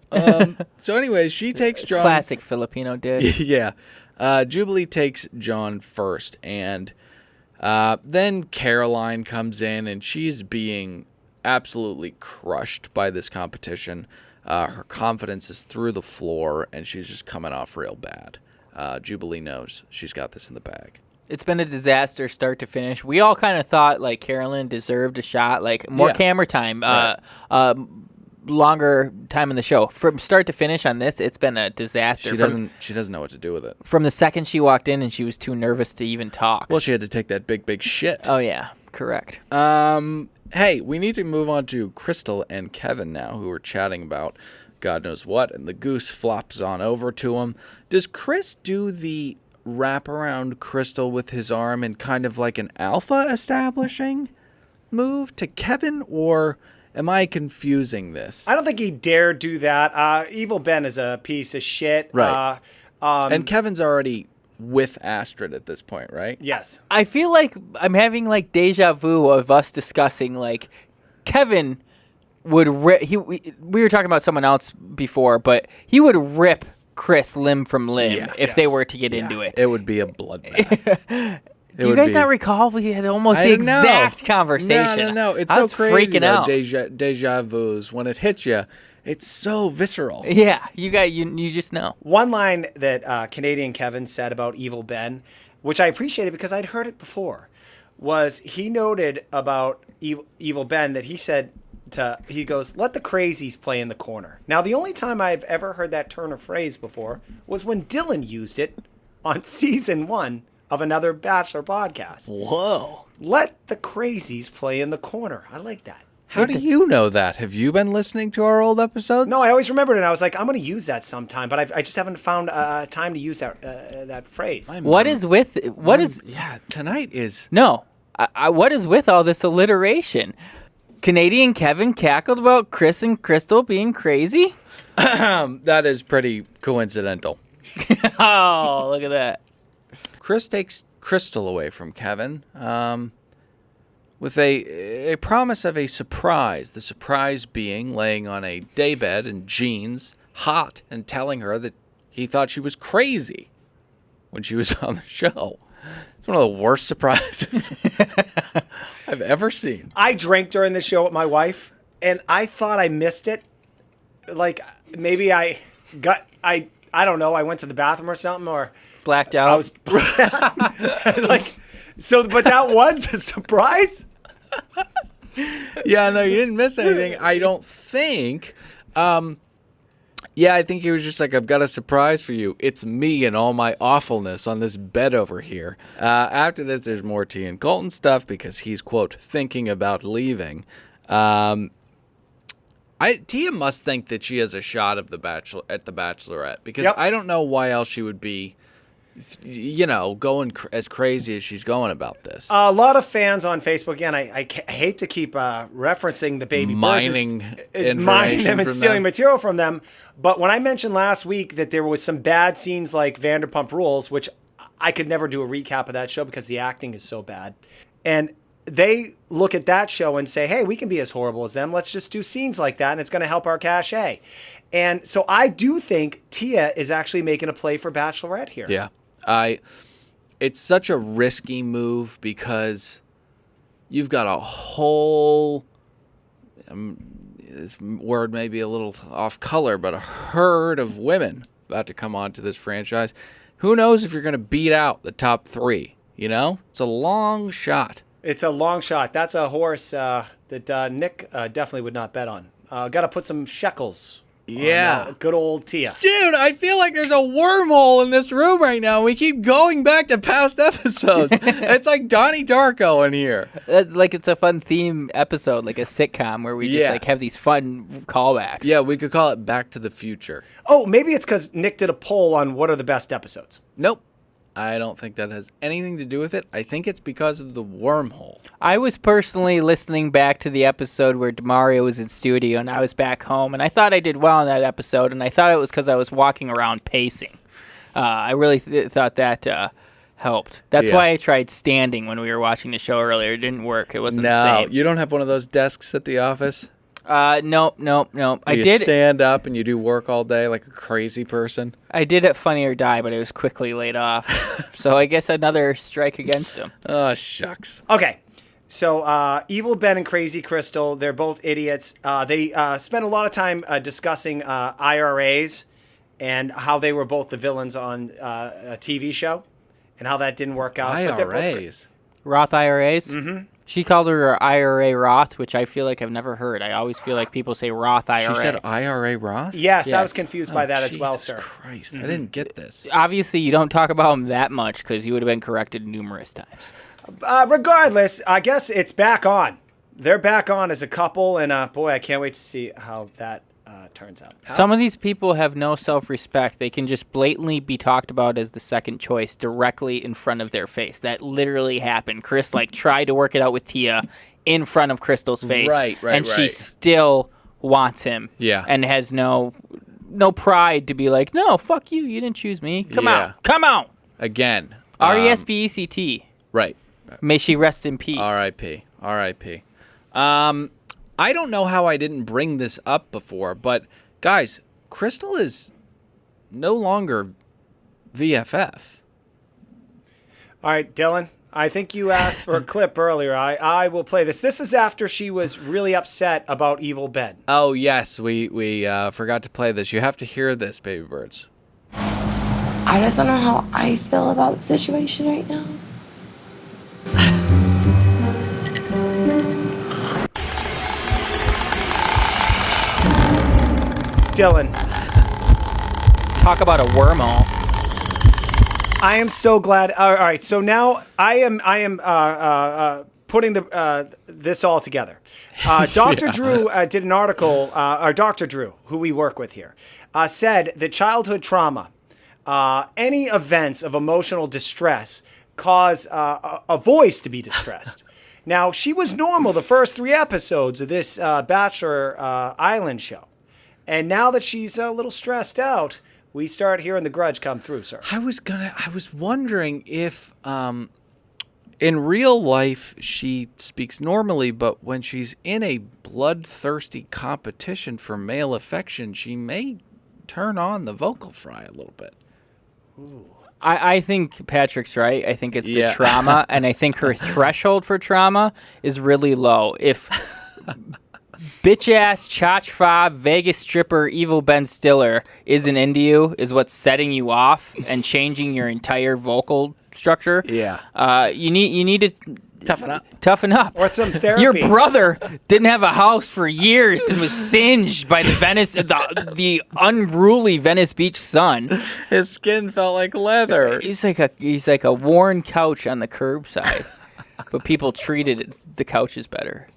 So anyways, she takes John. Classic Filipino dish. Yeah. Jubilee takes John first, and then Caroline comes in, and she's being absolutely crushed by this competition. Her confidence is through the floor, and she's just coming off real bad. Jubilee knows she's got this in the bag. It's been a disaster start to finish. We all kind of thought like Carolyn deserved a shot, like more camera time, longer time in the show. From start to finish on this, it's been a disaster. She doesn't know what to do with it. From the second she walked in, and she was too nervous to even talk. Well, she had to take that big shit. Oh yeah, correct. Hey, we need to move on to Crystal and Kevin now, who are chatting about God knows what, and the goose flops on over to him. Does Chris do the wrap around Crystal with his arm in kind of like an alpha establishing move to Kevin, or am I confusing this? I don't think he dare do that. Evil Ben is a piece of shit. Right. And Kevin's already with Astrid at this point, right? Yes. I feel like I'm having like deja vu of us discussing like Kevin would we were talking about someone else before, but he would rip Chris limb from limb if they were to get into it. It would be a bloodbath. Do you guys not recall we had almost the exact conversation? No. It's I so was crazy freaking out. Deja vu's. When it hits you, it's so visceral. Yeah, you just know. One line that Canadian Kevin said about Evil Ben, which I appreciated because I'd heard it before, was he noted about Evil Ben that he said he goes, let the crazies play in the corner. Now, the only time I've ever heard that turn of phrase before was when Dylan used it on season 1 of another Bachelor podcast. Whoa. Let the crazies play in the corner. I like that. How do you know that? Have you been listening to our old episodes? No, I always remembered it. And I was like, I'm going to use that sometime, but I just haven't found time to use that phrase. What is tonight is... No. What is with all this alliteration? Canadian Kevin cackled about Chris and Crystal being crazy? That is pretty coincidental. Oh, look at that. Chris takes Crystal away from Kevin with a promise of a surprise. The surprise being laying on a daybed in jeans, hot, and telling her that he thought she was crazy when she was on the show. It's one of the worst surprises I've ever seen. I drank during the show with my wife, and I thought I missed it. Like, maybe I don't know, I went to the bathroom or something, or Blacked out. I was like, so, but that was the surprise. Yeah, no, you didn't miss anything. I don't think. Yeah, I think he was just like, I've got a surprise for you. It's me and all my awfulness on this bed over here. After this, there's more Tia and Colton stuff because he's, quote, thinking about leaving. Tia must think that she has a shot of the Bachelorette because Yep. I don't know why else she would be, going as crazy as she's going about this. A lot of fans on Facebook, again, I hate to keep referencing the baby Mining birds. information Mining them and from stealing them. material from them. But when I mentioned last week that there was some bad scenes like Vanderpump Rules, which I could never do a recap of that show because the acting is so bad. And they look at that show and say, hey, we can be as horrible as them. Let's just do scenes like that, and it's going to help our cachet. And so I do think Tia is actually making a play for Bachelorette here. Yeah. It's such a risky move because you've got a whole, this word may be a little off color, but a herd of women about to come onto this franchise. Who knows if you're going to beat out the top three, It's a long shot. It's a long shot. That's a horse that Nick definitely would not bet on. Got to put some shekels. Yeah. Good old Tia. Dude, I feel like there's a wormhole in this room right now. We keep going back to past episodes. It's like Donnie Darko in here. Like it's a fun theme episode, like a sitcom where we just have these fun callbacks. Yeah, we could call it Back to the Future. Oh, maybe it's because Nick did a poll on what are the best episodes. Nope. I don't think that has anything to do with it. I think it's because of the wormhole. I was personally listening back to the episode where DeMario was in studio and I was back home, and I thought I did well in that episode, and I thought it was because I was walking around pacing. I really thought that helped. That's why I tried standing when we were watching the show earlier. It didn't work. It wasn't the same. You don't have one of those desks at the office? Nope. You stand up and you do work all day like a crazy person? I did at Funny or Die, but it was quickly laid off. So I guess another strike against him. Oh, shucks. Okay. So Evil Ben and Crazy Crystal, they're both idiots. They spent a lot of time discussing IRAs and how they were both the villains on a TV show and how that didn't work out. But they're both IRAs? Roth IRAs? Mm-hmm. She called her IRA Roth, which I feel like I've never heard. I always feel like people say Roth IRA. She said IRA Roth? Yes, I Yes. was confused by that as well, Jesus sir. Christ, I didn't get this. Obviously, you don't talk about him that much because you would have been corrected numerous times. Regardless, I guess it's back on. They're back on as a couple, and boy, I can't wait to see how that turns out. Some of these people have no self-respect. They can just blatantly be talked about as the second choice directly in front of their face. That literally happened. Chris tried to work it out with Tia in front of Crystal's face. Right, and she still wants him. Yeah. And has no pride to be like, no, fuck you. You didn't choose me. Come out. Come out. Again. R-E-S-B-E-C-T. Right. May she rest in peace. R.I.P. R.I.P. I don't know how I didn't bring this up before, but guys, Crystal is no longer VFF. All right, Dylan, I think you asked for a clip earlier. I will play this. This is after she was really upset about Evil Ben. Oh, yes, we forgot to play this. You have to hear this, baby birds. I just don't know how I feel about the situation right now. Dylan, Talk about a wormhole. I am so glad. All right, so now I am putting this all together. Dr. Drew did an article, or Dr. Drew, who we work with here, said that childhood trauma, any events of emotional distress cause a voice to be distressed. Now, she was normal the first 3 episodes of this Bachelor Island show. And now that she's a little stressed out, we start hearing the grudge come through, sir. I was wondering if in real life she speaks normally, but when she's in a bloodthirsty competition for male affection, she may turn on the vocal fry a little bit. Ooh. I think Patrick's right. I think it's the trauma, and I think her threshold for trauma is really low. If bitch-ass, chach-fob, Vegas stripper, evil Ben Stiller isn't into you, is what's setting you off and changing your entire vocal structure, you need to toughen up. Or some therapy. Your brother didn't have a house for years and was singed by the unruly Venice Beach sun. His skin felt like leather. He's like a worn couch on the curbside, but people treated the couches better.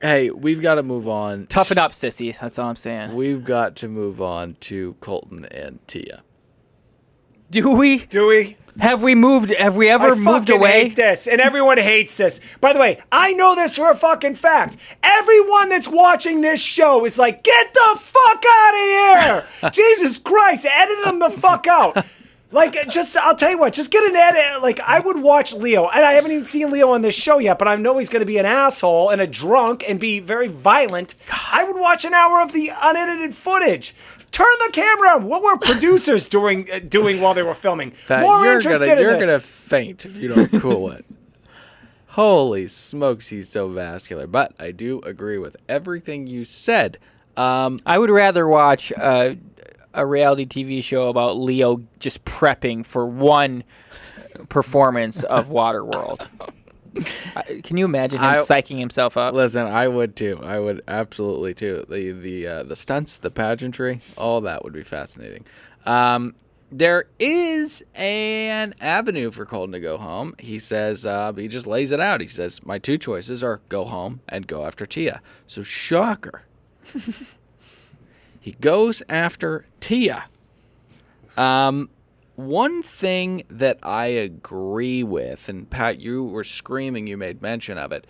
Hey, we've got to move on. Toughen up, sissy. That's all I'm saying. We've got to move on to Colton and Tia. Do we? Have we ever moved away? I hate this, and everyone hates this. By the way, I know this for a fucking fact. Everyone that's watching this show is like, get the fuck out of here! Jesus Christ, edit them the fuck out. Like, I'll tell you what, just get an edit. Like, I would watch Leo, and I haven't even seen Leo on this show yet, but I know he's going to be an asshole and a drunk and be very violent. I would watch an hour of the unedited footage. Turn the camera on. What were producers doing while they were filming? More interested in this. You're going to faint if you don't cool it. Holy smokes, he's so vascular. But I do agree with everything you said. I would rather watch a reality TV show about Leo just prepping for one performance of Waterworld. Can you imagine him psyching himself up? Listen, I would too. I would absolutely too. The stunts, the pageantry, all that would be fascinating. There is an avenue for Colton to go home. He says, he just lays it out. He says, my two choices are go home and go after Tia. So shocker. He goes after Tia. One thing that I agree with, and Pat, you were screaming, you made mention of it.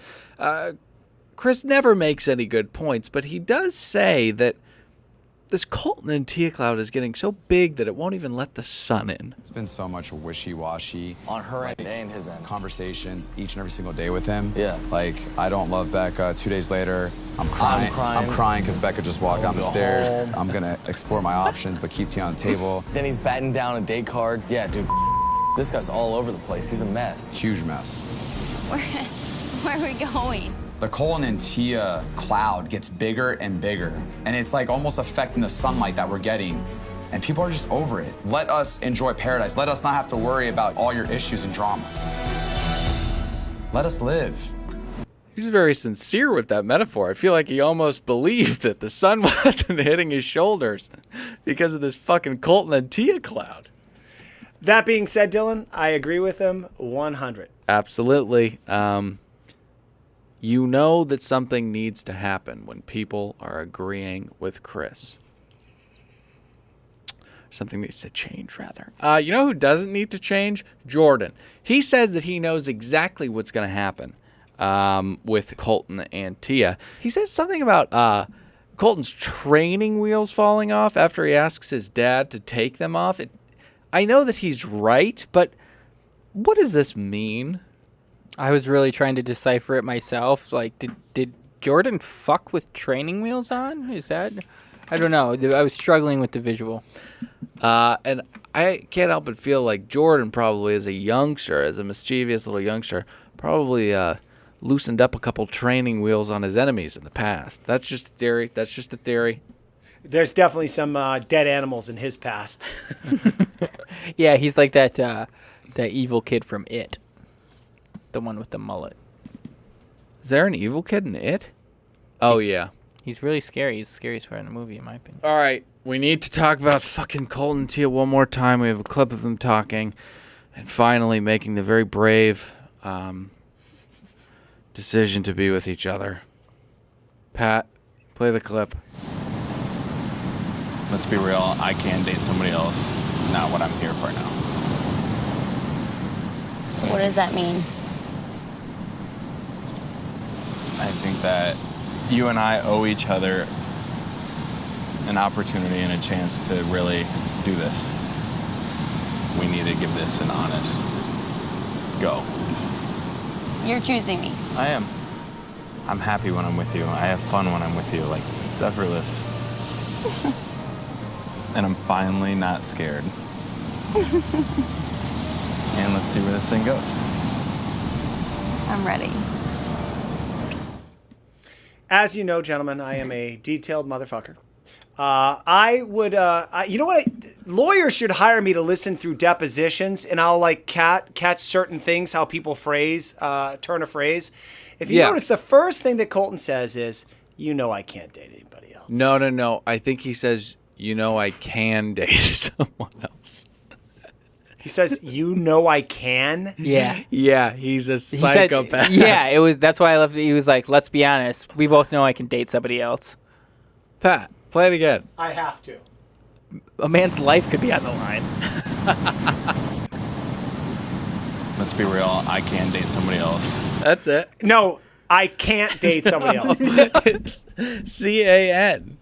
Chris never makes any good points, but he does say that this Colton and Tia cloud is getting so big that it won't even let the sun in. It's been so much wishy-washy on her end and his end. Conversations each and every single day with him. Yeah. Like, I don't love Becca. 2 days later, I'm crying. I'm crying because Becca just walked down the stairs. Home. I'm gonna explore my options, but keep Tia on the table. Then he's batting down a date card. Yeah, dude, this guy's all over the place. He's a mess. Huge mess. Where are we going? The Colton and Tia cloud gets bigger and bigger, and it's like almost affecting the sunlight that we're getting, and people are just over it. Let us enjoy paradise. Let us not have to worry about all your issues and drama. Let us live. He's very sincere with that metaphor. I feel like he almost believed that the sun wasn't hitting his shoulders because of this fucking Colton and Tia cloud. That being said, Dylan, I agree with him 100. Absolutely. You know that something needs to happen when people are agreeing with Chris. Something needs to change, rather. You know who doesn't need to change? Jordan. He says that he knows exactly what's going to happen with Colton and Tia. He says something about Colton's training wheels falling off after he asks his dad to take them off. I know that he's right, but what does this mean? I was really trying to decipher it myself. Like, did Jordan fuck with training wheels on? Is that? I don't know. I was struggling with the visual. And I can't help but feel like Jordan probably, as a youngster, as a mischievous little youngster, probably loosened up a couple training wheels on his enemies in the past. That's just a theory. There's definitely some dead animals in his past. Yeah, he's like that evil kid from It. The one with the mullet. Is there an evil kid in It? Oh, yeah. He's really scary. He's the scariest part in the movie, in my opinion. All right. We need to talk about fucking Colton and Tia one more time. We have a clip of them talking and finally making the very brave decision to be with each other. Pat, play the clip. Let's be real, I can date somebody else. It's not what I'm here for now. So what does that mean? I think that you and I owe each other an opportunity and a chance to really do this. We need to give this an honest go. You're choosing me. I am. I'm happy when I'm with you. I have fun when I'm with you. Like, it's effortless. And I'm finally not scared. And let's see where this thing goes. I'm ready. As you know, gentlemen, I am a detailed motherfucker. I would, you know what? Lawyers should hire me to listen through depositions, and I'll like catch certain things, how people turn a phrase. If you notice, the first thing that Colton says is, "You know, I can't date anybody else." No. I think he says, "You know, I can date someone else." He says, "You know, I can." Yeah. Yeah, he's a psychopath. That's why I loved it. He was like, let's be honest. We both know I can date somebody else. Pat, play it again. I have to. A man's life could be on the line. Let's be real, I can date somebody else. That's it. No, I can't date somebody else. It's CAN.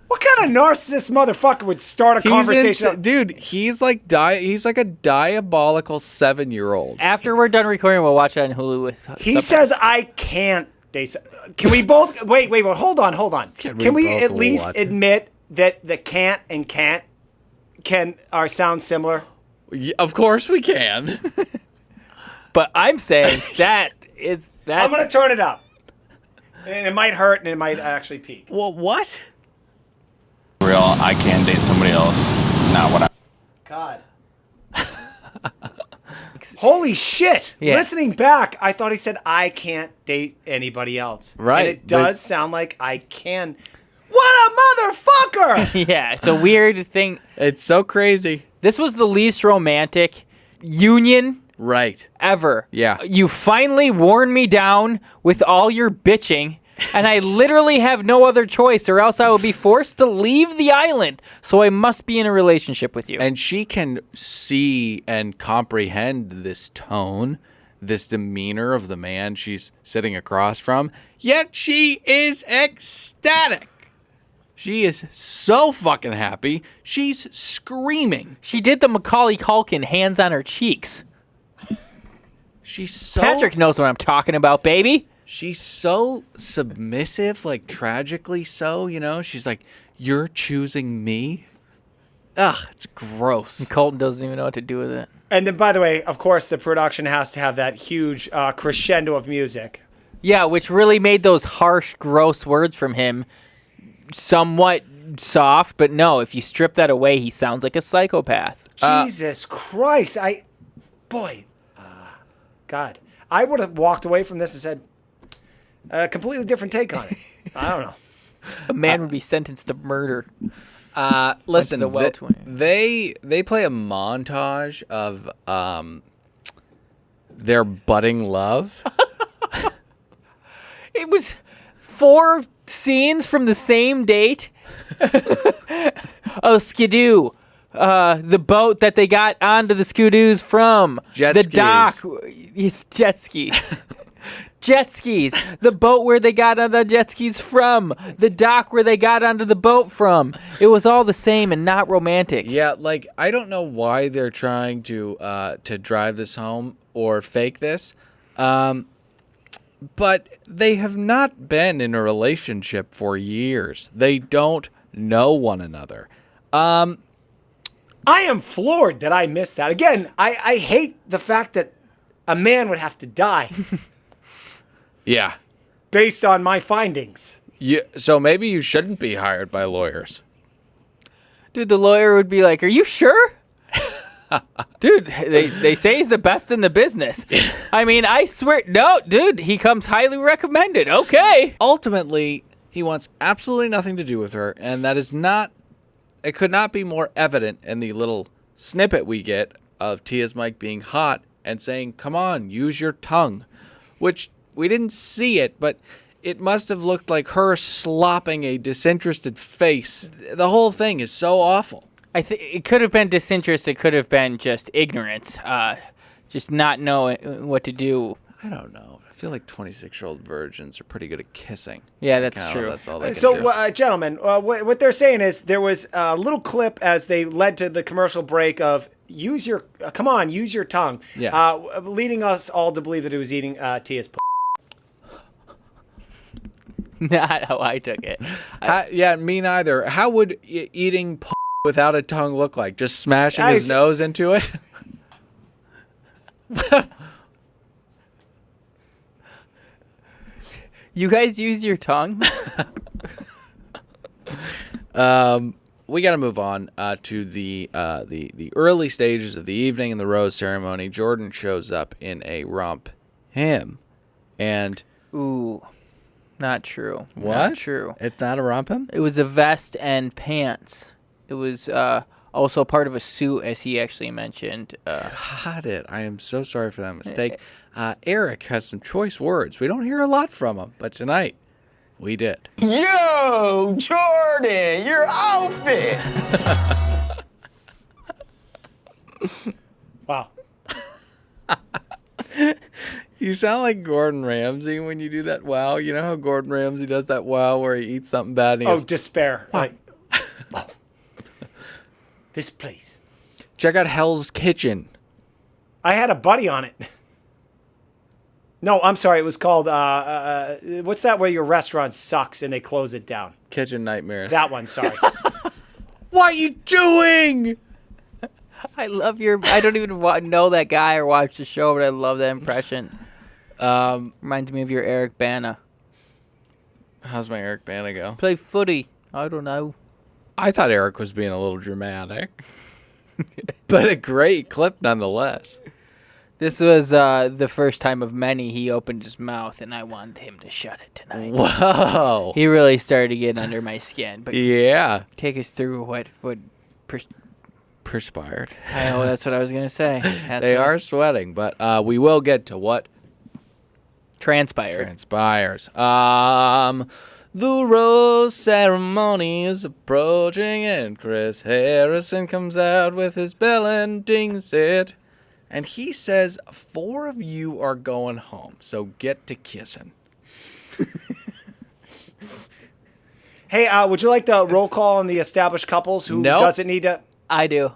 What kind of narcissist motherfucker would start a conversation? Dude, he's like a diabolical 7-year-old. After we're done recording, we'll watch it on Hulu with. He says I can't date. Can we both wait? Hold on. Can we at least admit that the can't and can't sound similar? Of course we can. But I'm saying that. I'm gonna turn it up, and it might hurt, and it might actually peak. Well, what? Real, I can date somebody else. It's not what I. God. Holy shit! Yeah. Listening back, I thought he said I can't date anybody else. Right, and it does sound like I can. What a motherfucker! Yeah, it's a weird thing. It's so crazy. This was the least romantic union Right. ever. Yeah. You finally worn me down with all your bitching, and I literally have no other choice, or else I will be forced to leave the island. So I must be in a relationship with you. And she can see and comprehend this tone, this demeanor of the man she's sitting across from, yet she is ecstatic. She is so fucking happy. She's screaming. She did the Macaulay Culkin hands on her cheeks. She's so... Patrick knows what I'm talking about, baby. She's so submissive, like tragically so, you know? She's like, you're choosing me? Ugh, it's gross. And Colton doesn't even know what to do with it. And then, by the way, of course, the production has to have that huge crescendo of music. Yeah, which really made those harsh, gross words from him somewhat soft. But no, if you strip that away, he sounds like a psychopath. Jesus Christ. God. I would have walked away from this and said, a completely different take on it. I don't know. A man would be sentenced to murder. Listen, the well twin. they play a montage of their budding love. It was 4 scenes from the same date. Oh, Skidoo. The boat that they got onto the Skidoos from. Jet the skis. dock. It's jet skis. Jet skis. The boat where they got on the jet skis from. The dock where they got onto the boat from. It was all the same and not romantic. Yeah, like, I don't know why they're trying to drive this home or fake this. But they have not been in a relationship for years. They don't know one another. I am floored that I missed that. Again, I hate the fact that a man would have to die Yeah. based on my findings. So maybe you shouldn't be hired by lawyers. Dude, the lawyer would be like, are you sure? Dude, they say he's the best in the business. I mean, I swear. No, dude, he comes highly recommended. Okay. Ultimately, he wants absolutely nothing to do with her, and that is not... It could not be more evident in the little snippet we get of Tia's mic being hot and saying, come on, use your tongue. Which, we didn't see it, but it must have looked like her slopping a disinterested face. The whole thing is so awful. I think it could have been disinterest. It could have been just ignorance. Just not knowing what to do. I don't know. feel like 26-year-old virgins are pretty good at kissing. Yeah, that's true. That's all they can do. So, gentlemen, what they're saying is there was a little clip as they led to the commercial break of use your tongue, Yes. leading us all to believe that it was eating Tia's. Not how I took it. Yeah, me neither. How would eating without a tongue look like? Just smashing his nose into it? You guys use your tongue? We got to move on to the early stages of the evening in the rose ceremony. Jordan shows up in a romp him, and Ooh, not true. what? Not true. It's not a romp him? It was a vest and pants. It was also part of a suit, as he actually mentioned. Got it. I am so sorry for that mistake. Eric has some choice words. We don't hear a lot from him, but tonight we did. Yo, Jordan, your outfit. Wow. You sound like Gordon Ramsay when you do that wow. You know how Gordon Ramsay does that wow where he eats something bad and he goes, Despair. Like, wow. This place. check out Hell's Kitchen. I had a buddy on it. No, I'm sorry. It was called, what's that where your restaurant sucks and they close it down? Kitchen Nightmares. That one, sorry. What are you doing? I love your... I don't even know that guy or watch the show, but I love that impression. Reminds me of your Eric Bana. How's my Eric Bana go? Play footy. I don't know. I thought Eric was being a little dramatic. But a great clip nonetheless. This was the first time of many he opened his mouth, and I wanted him to shut it tonight. Whoa. He really started to get under my skin. But Yeah. take us through what Perspired. I know that's what I was gonna say. They are sweating, but we will get to what transpired. transpires. The rose ceremony is approaching, and Chris Harrison comes out with his bell and dings it. And he says, 4 of you are going home, so get to kissing. Hey, would you like the roll call on the established couples who Nope. doesn't need to... I do.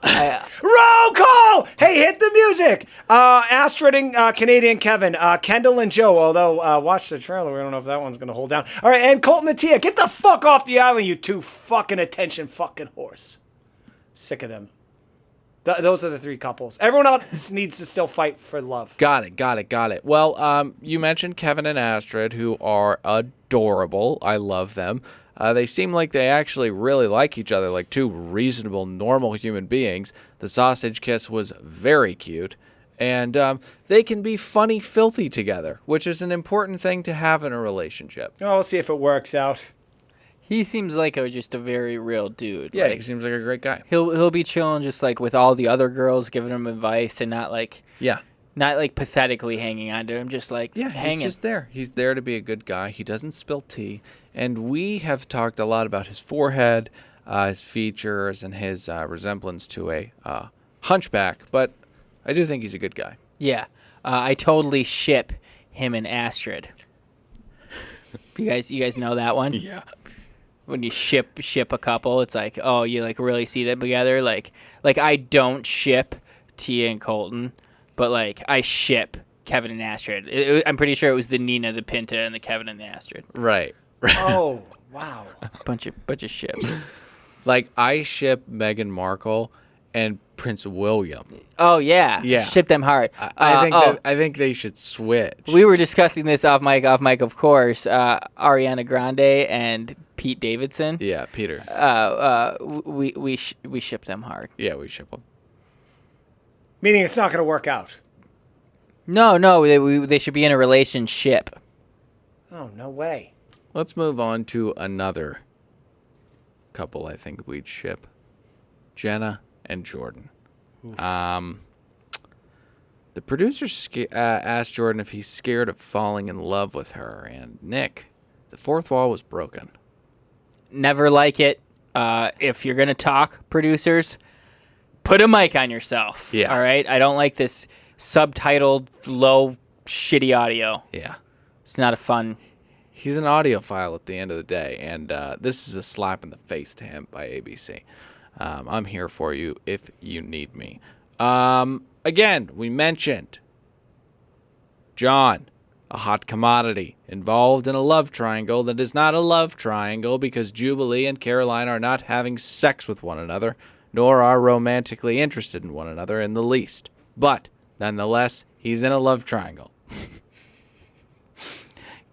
Roll call! Hey, hit the music! Astrid and Canadian Kevin, Kendall and Joe, although watch the trailer, we don't know if that one's going to hold down. All right, and Colton and Tia, get the fuck off the island, you two fucking attention fucking horse. Sick of them. Those are the 3 couples. Everyone else needs to still fight for love. Got it. Well, you mentioned Kevin and Astrid, who are adorable. I love them. They seem like they actually really like each other, like 2 reasonable, normal human beings. The sausage kiss was very cute. And they can be funny, filthy together, which is an important thing to have in a relationship. Oh, we'll see if it works out. He seems like just a very real dude. Yeah, like, he seems like a great guy. He'll be chilling just like with all the other girls, giving him advice, and not like pathetically hanging on to him, just like hanging. He's just there. He's there to be a good guy. He doesn't spill tea. And we have talked a lot about his forehead, his features, and his resemblance to a hunchback. But I do think he's a good guy. Yeah, I totally ship him and Astrid. You guys know that one? Yeah. When you ship a couple, it's like, oh, you like really see them together. Like I don't ship Tia and Colton, but like I ship Kevin and Astrid. I'm pretty sure it was the Nina, the Pinta, and the Kevin and the Astrid. Right. Oh, wow. bunch of ships. Like I ship Meghan Markle and Prince William. Oh yeah, Yeah. Ship them hard. I think they should switch. We were discussing this off mic, of course. Ariana Grande and Pete Davidson. Yeah, Peter. We ship them hard. Yeah, we ship them. Meaning it's not going to work out. No, they should be in a relationship. Oh, no way. Let's move on to another couple I think we'd ship. Jenna and Jordan. The producer asked Jordan if he's scared of falling in love with her, and Nick, the 4th wall was broken. Never like it. If you're gonna talk, producers, put a mic on yourself. Yeah. All right. I don't like this subtitled, low, shitty audio. Yeah. It's not a fun. He's an audiophile at the end of the day, and this is a slap in the face to him by ABC. I'm here for you if you need me. Again, we mentioned John, a hot commodity, involved in a love triangle that is not a love triangle because Jubilee and Caroline are not having sex with one another, nor are romantically interested in one another in the least. But, nonetheless, he's in a love triangle.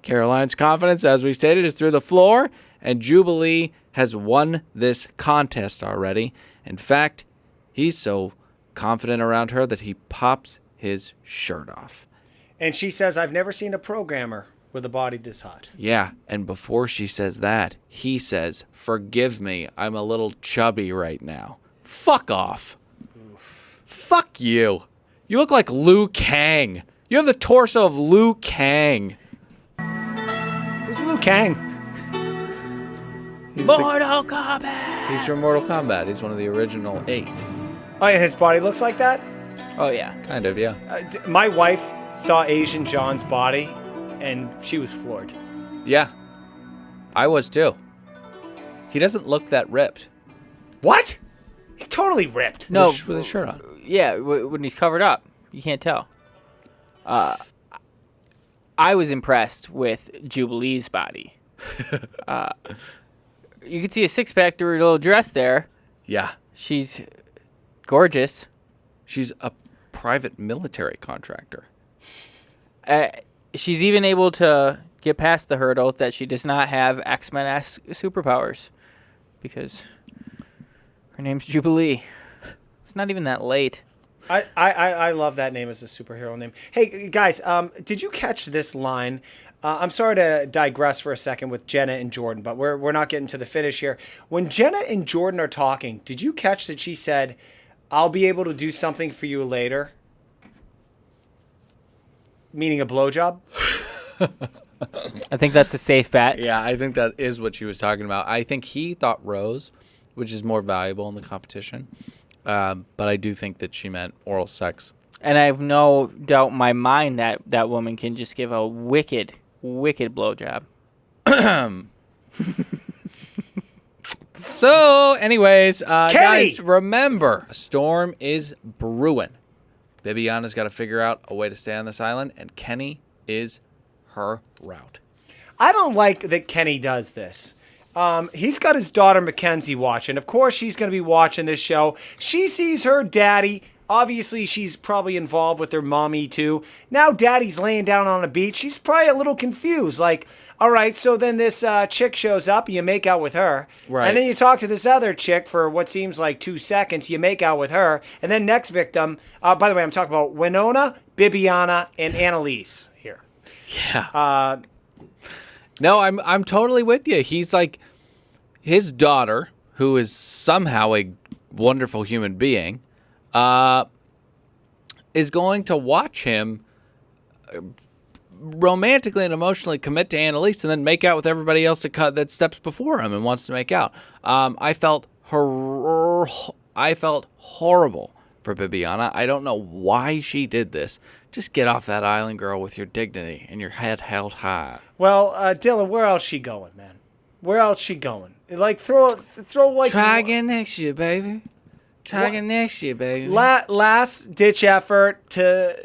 Caroline's confidence, as we stated, is through the floor, and Jubilee has won this contest already. In fact, he's so confident around her that he pops his shirt off. And she says, I've never seen a programmer with a body this hot. Yeah, and before she says that, he says, forgive me, I'm a little chubby right now. Fuck off. Oof. Fuck you. You look like Liu Kang. You have the torso of Liu Kang. Who's Liu Kang? Mortal Kombat. He's from Mortal Kombat. He's one of the original 8. Oh, and his body looks like that? Oh, yeah. Kind of, yeah. My wife saw Asian John's body, and she was floored. Yeah. I was too. He doesn't look that ripped. What? He's totally ripped. No. With his shirt on. Yeah, when he's covered up. You can't tell. I was impressed with Jubilee's body. You can see a six-pack through her little dress there. Yeah. She's gorgeous. She's a private military contractor. She's even able to get past the hurdle that she does not have X-Men-esque superpowers because her name's Jubilee. It's not even that late. I love that name as a superhero name. Hey, guys, did you catch this line? I'm sorry to digress for a second with Jenna and Jordan, but we're not getting to the finish here. When Jenna and Jordan are talking, did you catch that she said, I'll be able to do something for you later? Meaning a blowjob? I think that's a safe bet. Yeah, I think that is what she was talking about. I think he thought rose, which is more valuable in the competition. But I do think that she meant oral sex. And I have no doubt in my mind that that woman can just give a wicked, wicked blowjob. So, anyways, guys, remember, a storm is brewing. Bibiana's got to figure out a way to stay on this island, and Kenny is her route. I don't like that Kenny does this. He's got his daughter Mackenzie watching. Of course, she's going to be watching this show. She sees her daddy. Obviously, she's probably involved with her mommy, too. Now, daddy's laying down on a beach. She's probably a little confused. Like, all right, so then this chick shows up, and you make out with her. Right. And then you talk to this other chick for what seems like 2 seconds. You make out with her. And then next victim, by the way, I'm talking about Winona, Bibiana, and Annalise here. Yeah. No, I'm totally with you. He's like, his daughter, who is somehow a wonderful human being, is going to watch him romantically and emotionally commit to Annalise and then make out with everybody else that steps before him and wants to make out. I felt horrible for Bibiana. I don't know why she did this. Just get off that island, girl, with your dignity and your head held high. Well, Dylan, where else she going, man? Where else she going? Like throw like Try again next year, baby. Try again next year, baby. Last ditch effort to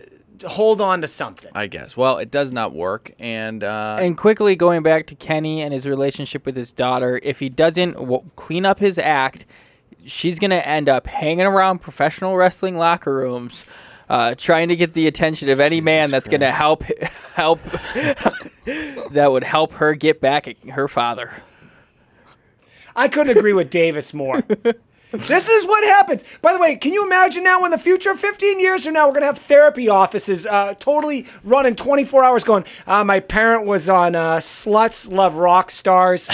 hold on to something. I guess. Well, it does not work, And quickly going back to Kenny and his relationship with his daughter, if he doesn't clean up his act, she's gonna end up hanging around professional wrestling locker rooms, trying to get the attention of any man that's gonna help that would help her get back at her father. I couldn't agree with Davis more. This is what happens. By the way, can you imagine now in the future, 15 years from now, we're going to have therapy offices totally running 24 hours going, my parent was on Sluts Love Rock Stars.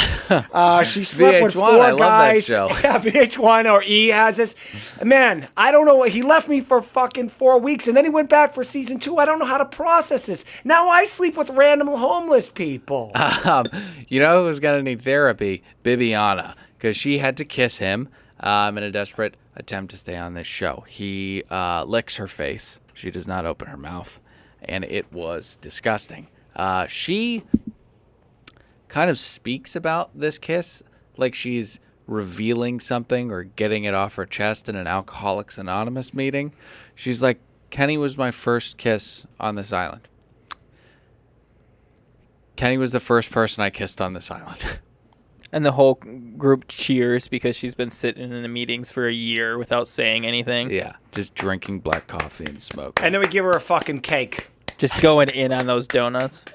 She slept with 4 I guys. Love that show. Yeah, VH1 or E has this. Man, I don't know. What he left me for fucking 4 weeks, and then he went back for season 2. I don't know how to process this. Now I sleep with random homeless people. You know who's going to need therapy? Bibiana, because she had to kiss him. In a desperate attempt to stay on this show. He licks her face. She does not open her mouth, and it was disgusting. She kind of speaks about this kiss like she's revealing something or getting it off her chest in an Alcoholics Anonymous meeting. She's like, Kenny was my first kiss on this island. Kenny was the first person I kissed on this island. And the whole group cheers because she's been sitting in the meetings for a year without saying anything. Yeah, just drinking black coffee and smoking. And then we give her a fucking cake. Just going in on those donuts.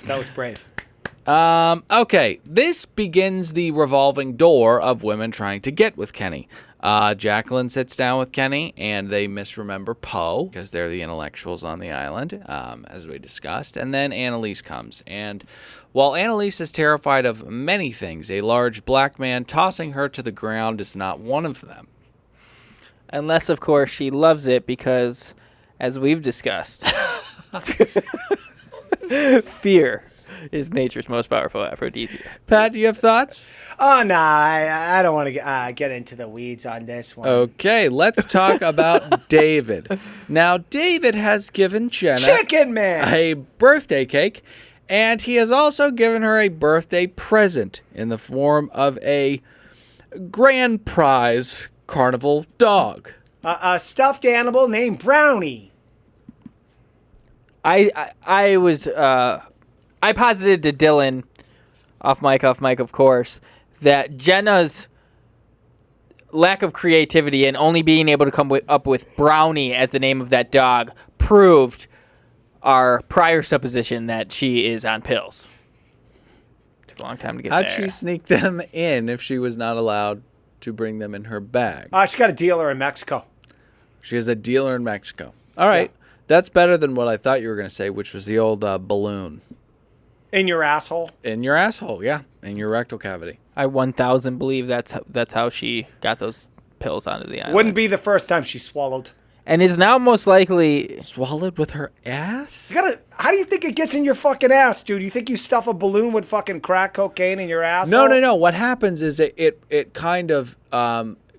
That was brave. Okay, this begins the revolving door of women trying to get with Kenny. Jacqueline sits down with Kenny, and they misremember Poe, because they're the intellectuals on the island, as we discussed. And then Annalise comes. And while Annalise is terrified of many things, a large black man tossing her to the ground is not one of them. Unless, of course, she loves it because, as we've discussed, fear is nature's most powerful aphrodisiac. Pat, do you have thoughts? Oh, no, I don't want to get into the weeds on this one. Okay, let's talk about David. Now, David has given Jenna Chicken Man a birthday cake, and he has also given her a birthday present in the form of a grand prize carnival dog. A stuffed animal named Brownie. I posited to Dylan, off mic, of course, that Jenna's lack of creativity and only being able to come up with Brownie as the name of that dog proved our prior supposition that she is on pills. Took a long time to get How'd there. she sneak them in if she was not allowed to bring them in her bag? She got a dealer in Mexico. She has a dealer in Mexico. All right. Yeah. That's better than what I thought you were going to say, which was the old balloon. In your asshole? In your asshole, yeah. In your rectal cavity. I 1,000 believe that's how she got those pills onto the island. Wouldn't be the first time she swallowed. And is now most likely... Swallowed with her ass? How do you think it gets in your fucking ass, dude? You think you stuff a balloon with fucking crack cocaine in your asshole? No. What happens is it kind of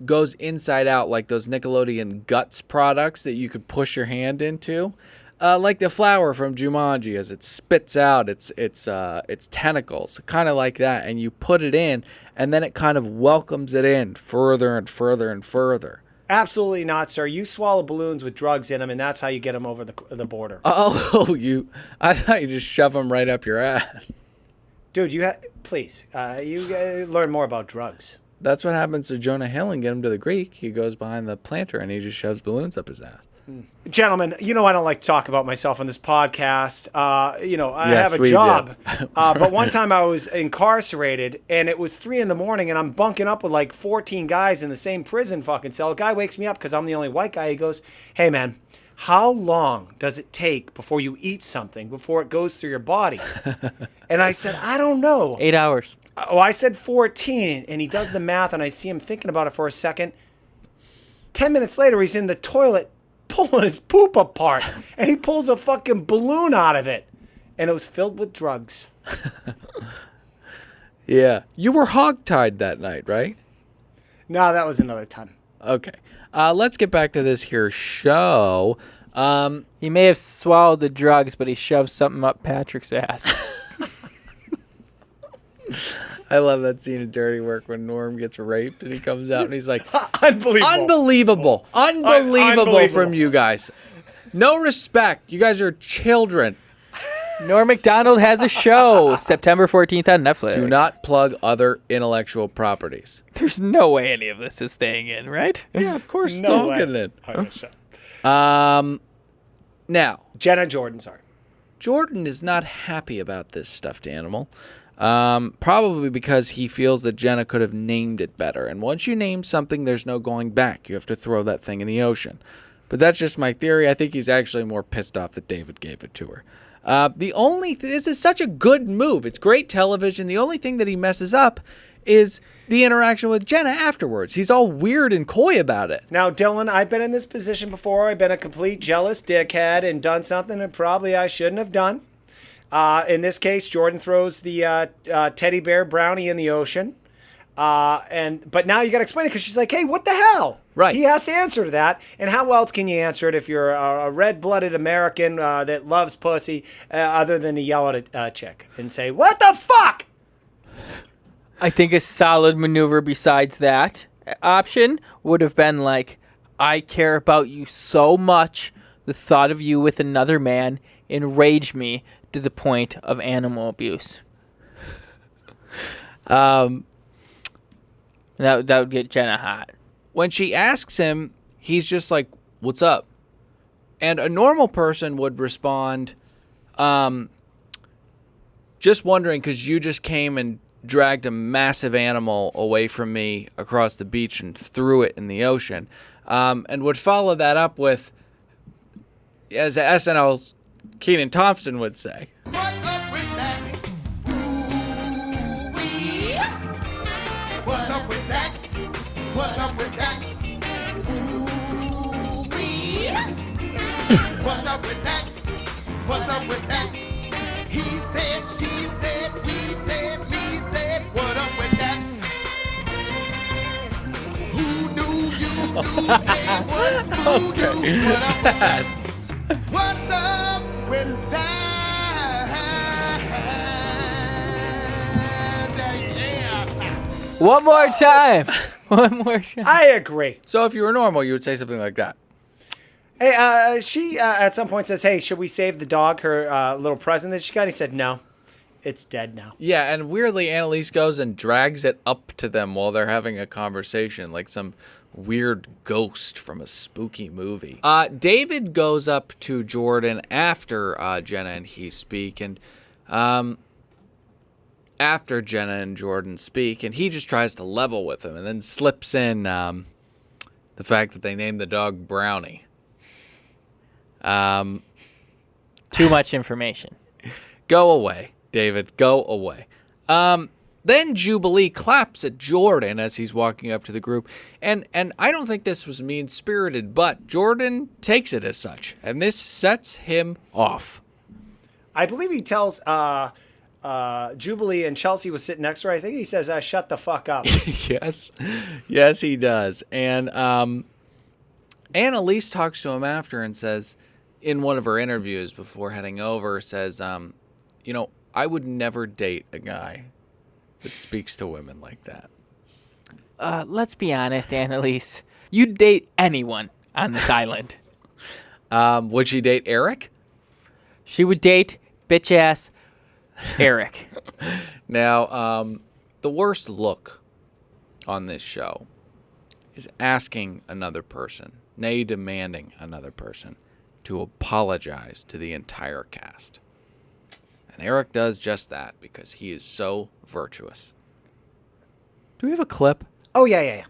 goes inside out like those Nickelodeon Guts products that you could push your hand into. Like the flower from Jumanji, as it spits out its tentacles, kind of like that, and you put it in, and then it kind of welcomes it in further and further and further. Absolutely not, sir. You swallow balloons with drugs in them, and that's how you get them over the border. Oh, I thought you just shove them right up your ass. Dude, please, you learn more about drugs. That's what happens to Jonah Hill and get him to the Greek. He goes behind the planter, and he just shoves balloons up his ass. Gentlemen, I don't like to talk about myself on this podcast. I have a job. But one time I was incarcerated, and it was 3 a.m, and I'm bunking up with like 14 guys in the same prison fucking cell. A guy wakes me up because I'm the only white guy. He goes, "Hey, man, how long does it take before you eat something, before it goes through your body?" And I said, "I don't know." 8 hours. Oh, I said 14, and he does the math, and I see him thinking about it for a second. 10 minutes later, he's in the toilet pulling his poop apart, and he pulls a fucking balloon out of it, and it was filled with drugs. Yeah. You were hogtied that night, right? No, that was another time. Okay. Let's get back to this here show. He may have swallowed the drugs, but he shoved something up Patrick's ass. I love that scene of Dirty Work when Norm gets raped and he comes out and he's like, Unbelievable from you guys. No respect. You guys are children. Norm Macdonald has a show September 14th on Netflix. Do not plug other intellectual properties. There's no way any of this is staying in, right? Yeah, of course. It's No all way. getting in. Now, Jenna Jordan, sorry. Jordan is not happy about this stuffed animal. Probably because he feels that Jenna could have named it better. And once you name something, there's no going back. You have to throw that thing in the ocean. But that's just my theory. I think he's actually more pissed off that David gave it to her. This is such a good move. It's great television. The only thing that he messes up is the interaction with Jenna afterwards. He's all weird and coy about it. Now, Dylan, I've been in this position before. I've been a complete jealous dickhead and done something that probably I shouldn't have done. In this case, Jordan throws the teddy bear Brownie in the ocean. But now you got to explain it because she's like, hey, what the hell? Right. He has to answer to that. And how else can you answer it if you're a red-blooded American that loves pussy other than to yell at a chick and say, what the fuck? I think a solid maneuver besides that option would have been like, I care about you so much, the thought of you with another man enraged me to the point of animal abuse. That would get Jenna hot. When she asks him, he's just like, what's up? And a normal person would respond, just wondering because you just came and dragged a massive animal away from me across the beach and threw it in the ocean. And would follow that up with, as SNL's Keenan Thompson would say, What's up with that? Ooh-wee. What's up with that? What's up with that? Ooh-wee. What's up with that? What's up with that? He said, she said, we said, me said, what up with that? Who knew you said what? Who knew what up with that? What's up with that? Yeah. One more time. One more time. I agree. so if you were normal, you would say something like that. Hey, she at some point says, hey, should we save the dog, her little present that she got? He said, no, it's dead now. Yeah, and weirdly, Annalise goes and drags it up to them while they're having a conversation, like some weird ghost from a spooky movie. David goes up to Jordan after Jenna and he speak, and after Jenna and Jordan speak, and he just tries to level with him, and then slips in the fact that they named the dog Brownie. Too much information. Go away, David. Go away. Then Jubilee claps at Jordan as he's walking up to the group. And I don't think this was mean-spirited, but Jordan takes it as such. And this sets him off. I believe he tells Jubilee, and Chelsea was sitting next to her. I think he says, shut the fuck up. Yes. Yes, he does. And Annalise talks to him after and says, in one of her interviews before heading over, says, I would never date a guy that speaks to women like that. Let's be honest, Annalise. You'd date anyone on this island. Would she date Eric? She would date bitch-ass Eric. Now, the worst look on this show is asking another person, nay, demanding another person, to apologize to the entire cast. And Eric does just that because he is so virtuous. Do we have a clip? Oh, yeah.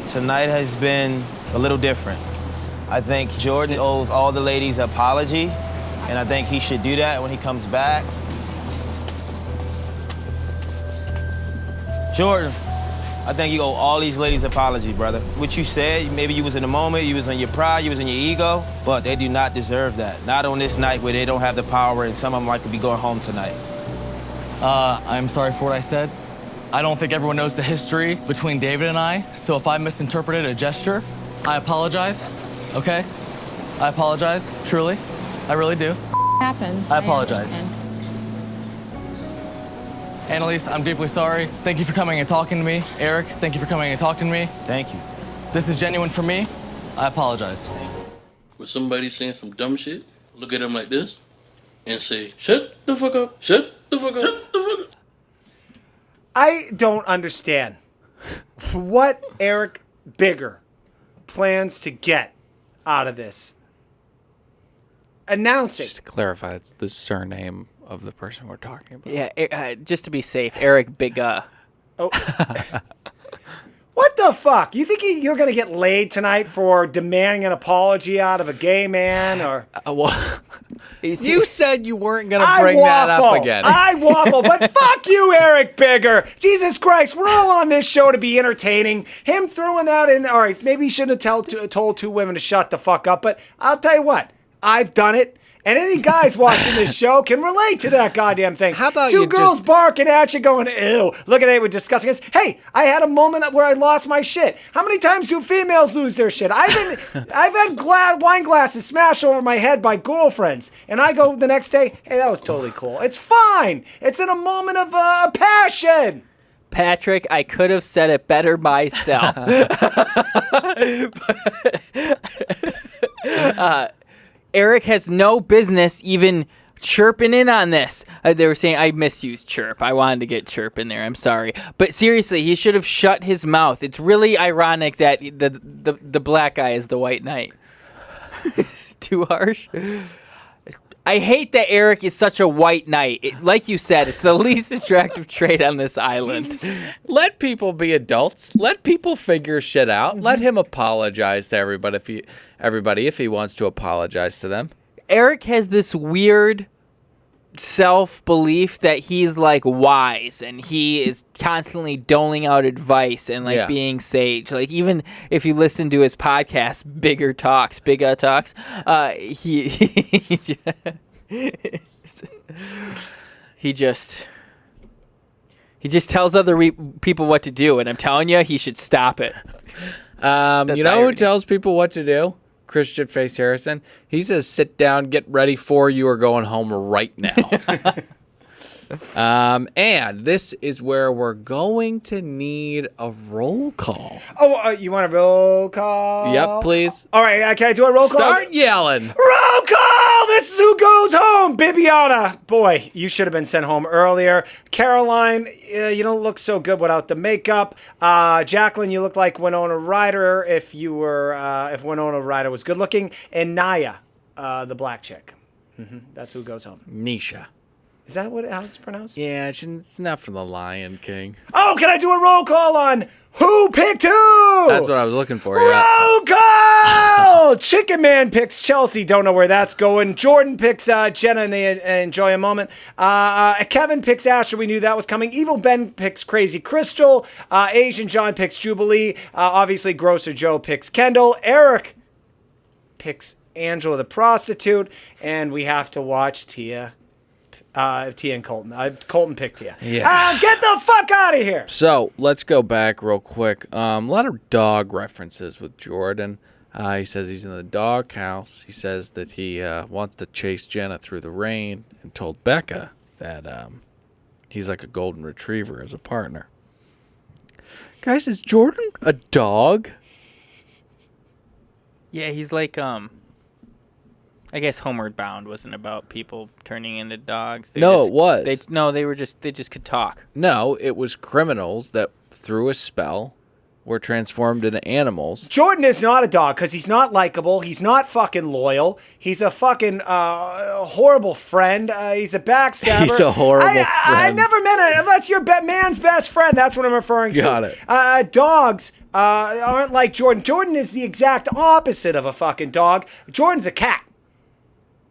Tonight has been a little different. I think Jordan owes all the ladies an apology, and I think he should do that when he comes back. Jordan, I think you owe all these ladies an apology, brother. What you said, maybe you was in the moment, you was in your pride, you was in your ego, but they do not deserve that. Not on this night where they don't have the power and some of them might be going home tonight. I'm sorry for what I said. I don't think everyone knows the history between David and I, so if I misinterpreted a gesture, I apologize, okay? I apologize, truly. I really do. Happens. I apologize. understand. Annalise, I'm deeply sorry. Thank you for coming and talking to me. Eric, thank you for coming and talking to me. Thank you. This is genuine for me. I apologize. When somebody's saying some dumb shit, look at them like this and say, shut the fuck up, shut the fuck up, shut the fuck up. I don't understand what Eric Bigger plans to get out of this. Announcing. Just to clarify, it's the surname of the person we're talking about. Yeah, just to be safe, Eric Bigga. Oh. What the fuck? You think you're going to get laid tonight for demanding an apology out of a gay man? Or You said you weren't going to bring that up again. I waffle, but fuck you, Eric Bigger. Jesus Christ, we're all on this show to be entertaining. Him throwing that in, all right, maybe he shouldn't have told two women to shut the fuck up, but I'll tell you what, I've done it. And any guys watching this show can relate to that goddamn thing. How about two you girls just- barking at you going, ew, looking at it with disgusting eyes. Hey, I had a moment where I lost my shit. How many times do females lose their shit? I've had wine glasses smashed over my head by girlfriends. And I go the next day, hey, that was totally cool. It's fine. It's in a moment of passion. Patrick, I could have said it better myself. Eric has no business even chirping in on this. They were saying I misused chirp. I wanted to get chirp in there. I'm sorry. But seriously, he should have shut his mouth. It's really ironic that the black guy is the white knight. Too harsh. I hate that Eric is such a white knight. Like you said, it's the least attractive trait on this island. Let people be adults. Let people figure shit out. Let him apologize to everybody if he wants to apologize to them. Eric has this weird self-belief that he's like wise and he is constantly doling out advice and like being sage. Like even if you listen to his podcast, Bigger Talks, he just tells other people what to do, and I'm telling you, he should stop it. You know who tells people what to do? Christian Face Harrison. He says, sit down, get ready for you are going home right now. And this is where we're going to need a roll call. Oh, you want a roll call? Yep, please. All right, can I do a roll call? Start yelling. Roll call! This is who goes home. Bibiana. Boy, you should have been sent home earlier. Caroline, you don't look so good without the makeup. Jacqueline, you look like Winona Ryder if Winona Ryder was good looking. And Naya, the black chick. That's who goes home. Nisha. Is that how it's pronounced? Yeah, it's not from The Lion King. Oh, can I do a roll call on who picked who? That's what I was looking for, Roll call! Chicken Man picks Chelsea. Don't know where that's going. Jordan picks Jenna and they enjoy a moment. Kevin picks Asher. We knew that was coming. Evil Ben picks Crazy Crystal. Asian John picks Jubilee. Obviously, Grosser Joe picks Kendall. Eric picks Angela the prostitute. And we have to watch Tia and Colton. Colton picked Tia. Yeah. Get the fuck out of here. So let's go back real quick. A lot of dog references with Jordan. He says he's in the dog house. He says that he wants to chase Jenna through the rain and told Becca that he's like a golden retriever as a partner. Guys, is Jordan a dog? Yeah, he's like I guess Homeward Bound wasn't about people turning into dogs. It was. They just could talk. No, it was criminals that through a spell were transformed into animals. Jordan is not a dog because he's not likable. He's not fucking loyal. He's a fucking horrible friend. He's a backstabber. He's a horrible friend. I never meant it. That's your man's best friend. That's what I'm referring to. Got it. Dogs aren't like Jordan. Jordan is the exact opposite of a fucking dog. Jordan's a cat.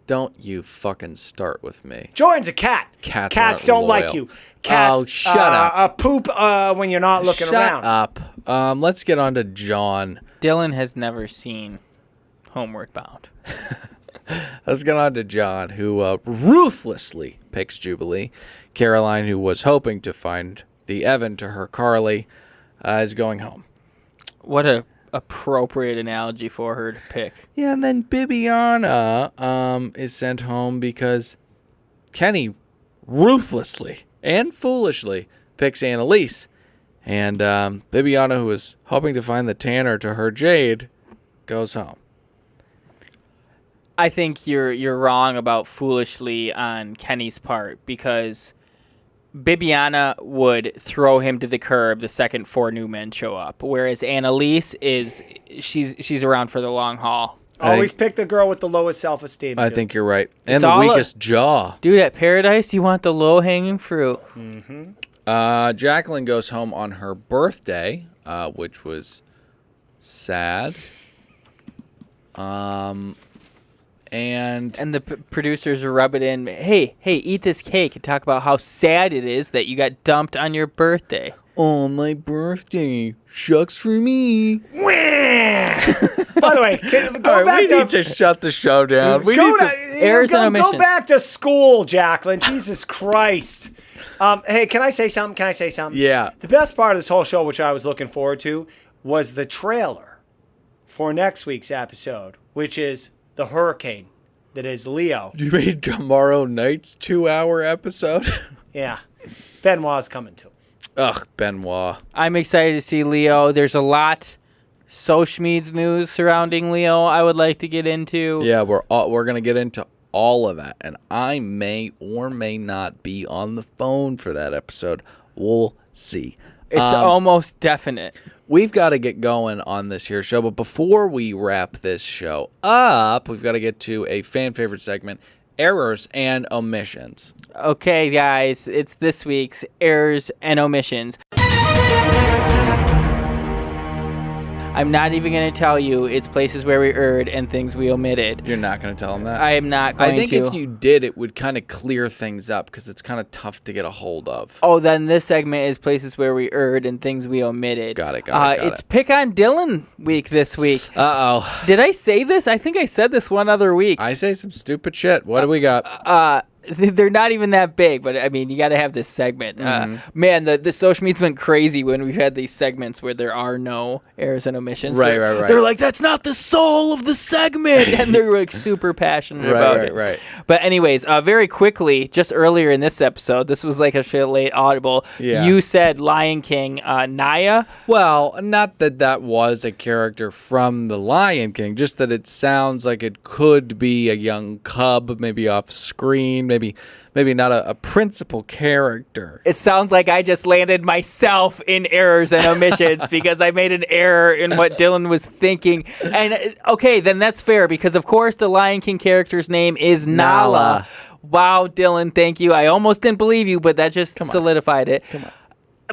Don't you fucking start with me. Jordan's a cat. Cats don't loyal. like you. Cats shut up. Poop when you're not looking around. Shut up. Let's get on to John. Dylan has never seen Homeward Bound. Let's get on to John, who ruthlessly picks Jubilee. Caroline, who was hoping to find the Evan to her Carly, is going home. What a appropriate analogy for her to pick. Yeah, and then Bibiana is sent home because Kenny ruthlessly and foolishly picks Annalise. And Bibiana, who is hoping to find the Tanner to her Jade, goes home. I think you're wrong about foolishly on Kenny's part because Bibiana would throw him to the curb the second 4 new men show up, whereas Annalise she's around for the long haul. Always pick the girl with the lowest self-esteem. I think you're right. And the weakest jaw. Dude, at Paradise, you want the low-hanging fruit. Mm-hmm. Jacqueline goes home on her birthday, which was sad. And the producers rub it in. Hey, eat this cake and talk about how sad it is that you got dumped on your birthday. On my birthday. Shucks for me. By the way, go back we need to shut the show down. Errors and omissions. Go back to school, Jacqueline. Jesus Christ. Hey, can I say something? Yeah. The best part of this whole show, which I was looking forward to, was the trailer for next week's episode, which is the hurricane that is Leo. You mean tomorrow night's 2-hour episode? Yeah. Benoit's coming too. Ugh, Benoit. I'm excited to see Leo. There's a lot Schmeeds news surrounding Leo I would like to get into. Yeah, we're going to get into all of that, and I may or may not be on the phone for that episode. We'll see. It's almost definite. We've got to get going on this here show, but before we wrap this show up, we've got to get to a fan favorite segment, Errors and Omissions. Okay, guys, it's this week's Errors and Omissions. I'm not even going to tell you it's places where we erred and things we omitted. You're not going to tell them that? I am not going to. I think if you did, it would kind of clear things up because it's kind of tough to get a hold of. Oh, then this segment is places where we erred and things we omitted. Got it. It's Pick on Dylan week this week. Uh-oh. Did I say this? I think I said this one other week. I say some stupid shit. What do we got? They're not even that big, but I mean, you got to have this segment. Man, the social media's went crazy when we've had these segments where there are no errors and omissions. Right. They're like, that's not the soul of the segment, and they're like super passionate about it. Right. But anyways, very quickly, just earlier in this episode, this was like a shit late audible. Yeah. You said Lion King, Naya. Well, not that was a character from the Lion King, just that it sounds like it could be a young cub, maybe off screen. Maybe not a principal character. It sounds like I just landed myself in errors and omissions because I made an error in what Dylan was thinking. And okay, then that's fair because of course the Lion King character's name is Nala. Wow, Dylan, thank you. I almost didn't believe you, but that just solidified it. Come on.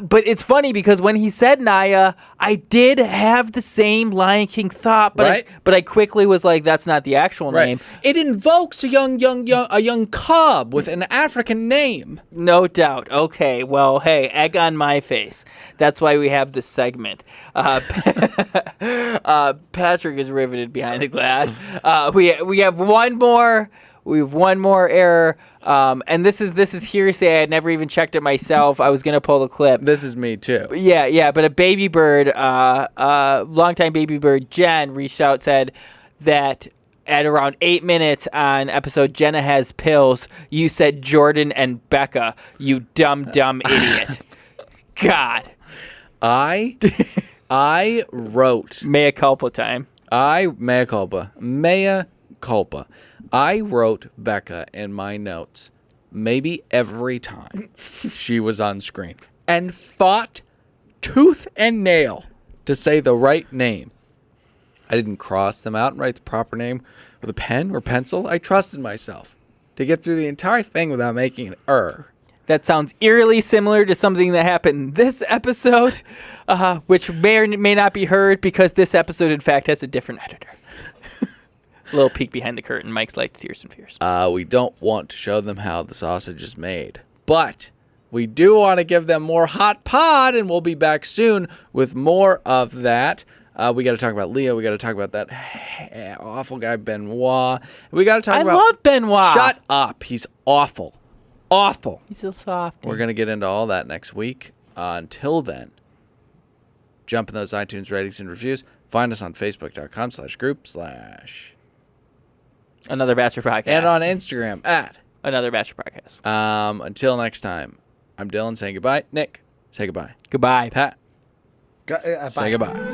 But it's funny because when he said Naya, I did have the same Lion King thought, but I quickly was like, that's not the actual name. It invokes a young cub with an African name. No doubt. Okay, well, hey, egg on my face. That's why we have this segment. Patrick is riveted behind the glass. We have one more. We have one more error. And this is hearsay. I had never even checked it myself. I was gonna pull the clip. This is me too. Yeah. But a baby bird, longtime baby bird Jen reached out, said that at around 8 minutes on episode Jenna Has Pills, you said Jordan and Becca. You dumb idiot. God. I wrote mea culpa time. Mea culpa. I wrote Becca in my notes maybe every time she was on screen and fought tooth and nail to say the right name. I didn't cross them out and write the proper name with a pen or pencil. I trusted myself to get through the entire thing without making an error. That sounds eerily similar to something that happened this episode, which may or may not be heard because this episode, in fact, has a different editor. Little peek behind the curtain. Mike's like Tears and Fears. We don't want to show them how the sausage is made, but we do want to give them more hot pod, and we'll be back soon with more of that. We got to talk about Leo. We got to talk about that awful guy Benoit. We got to talk about. I love Benoit. Shut up. He's awful. Awful. He's so soft. We're gonna get into all that next week. Until then, jump in those iTunes ratings and reviews. Find us on Facebook.com/group/ Another Bachelor Podcast. And on Instagram at Another Bachelor Podcast. Until next time, I'm Dylan saying goodbye. Nick, say goodbye. Goodbye. Pat, Bye. say goodbye.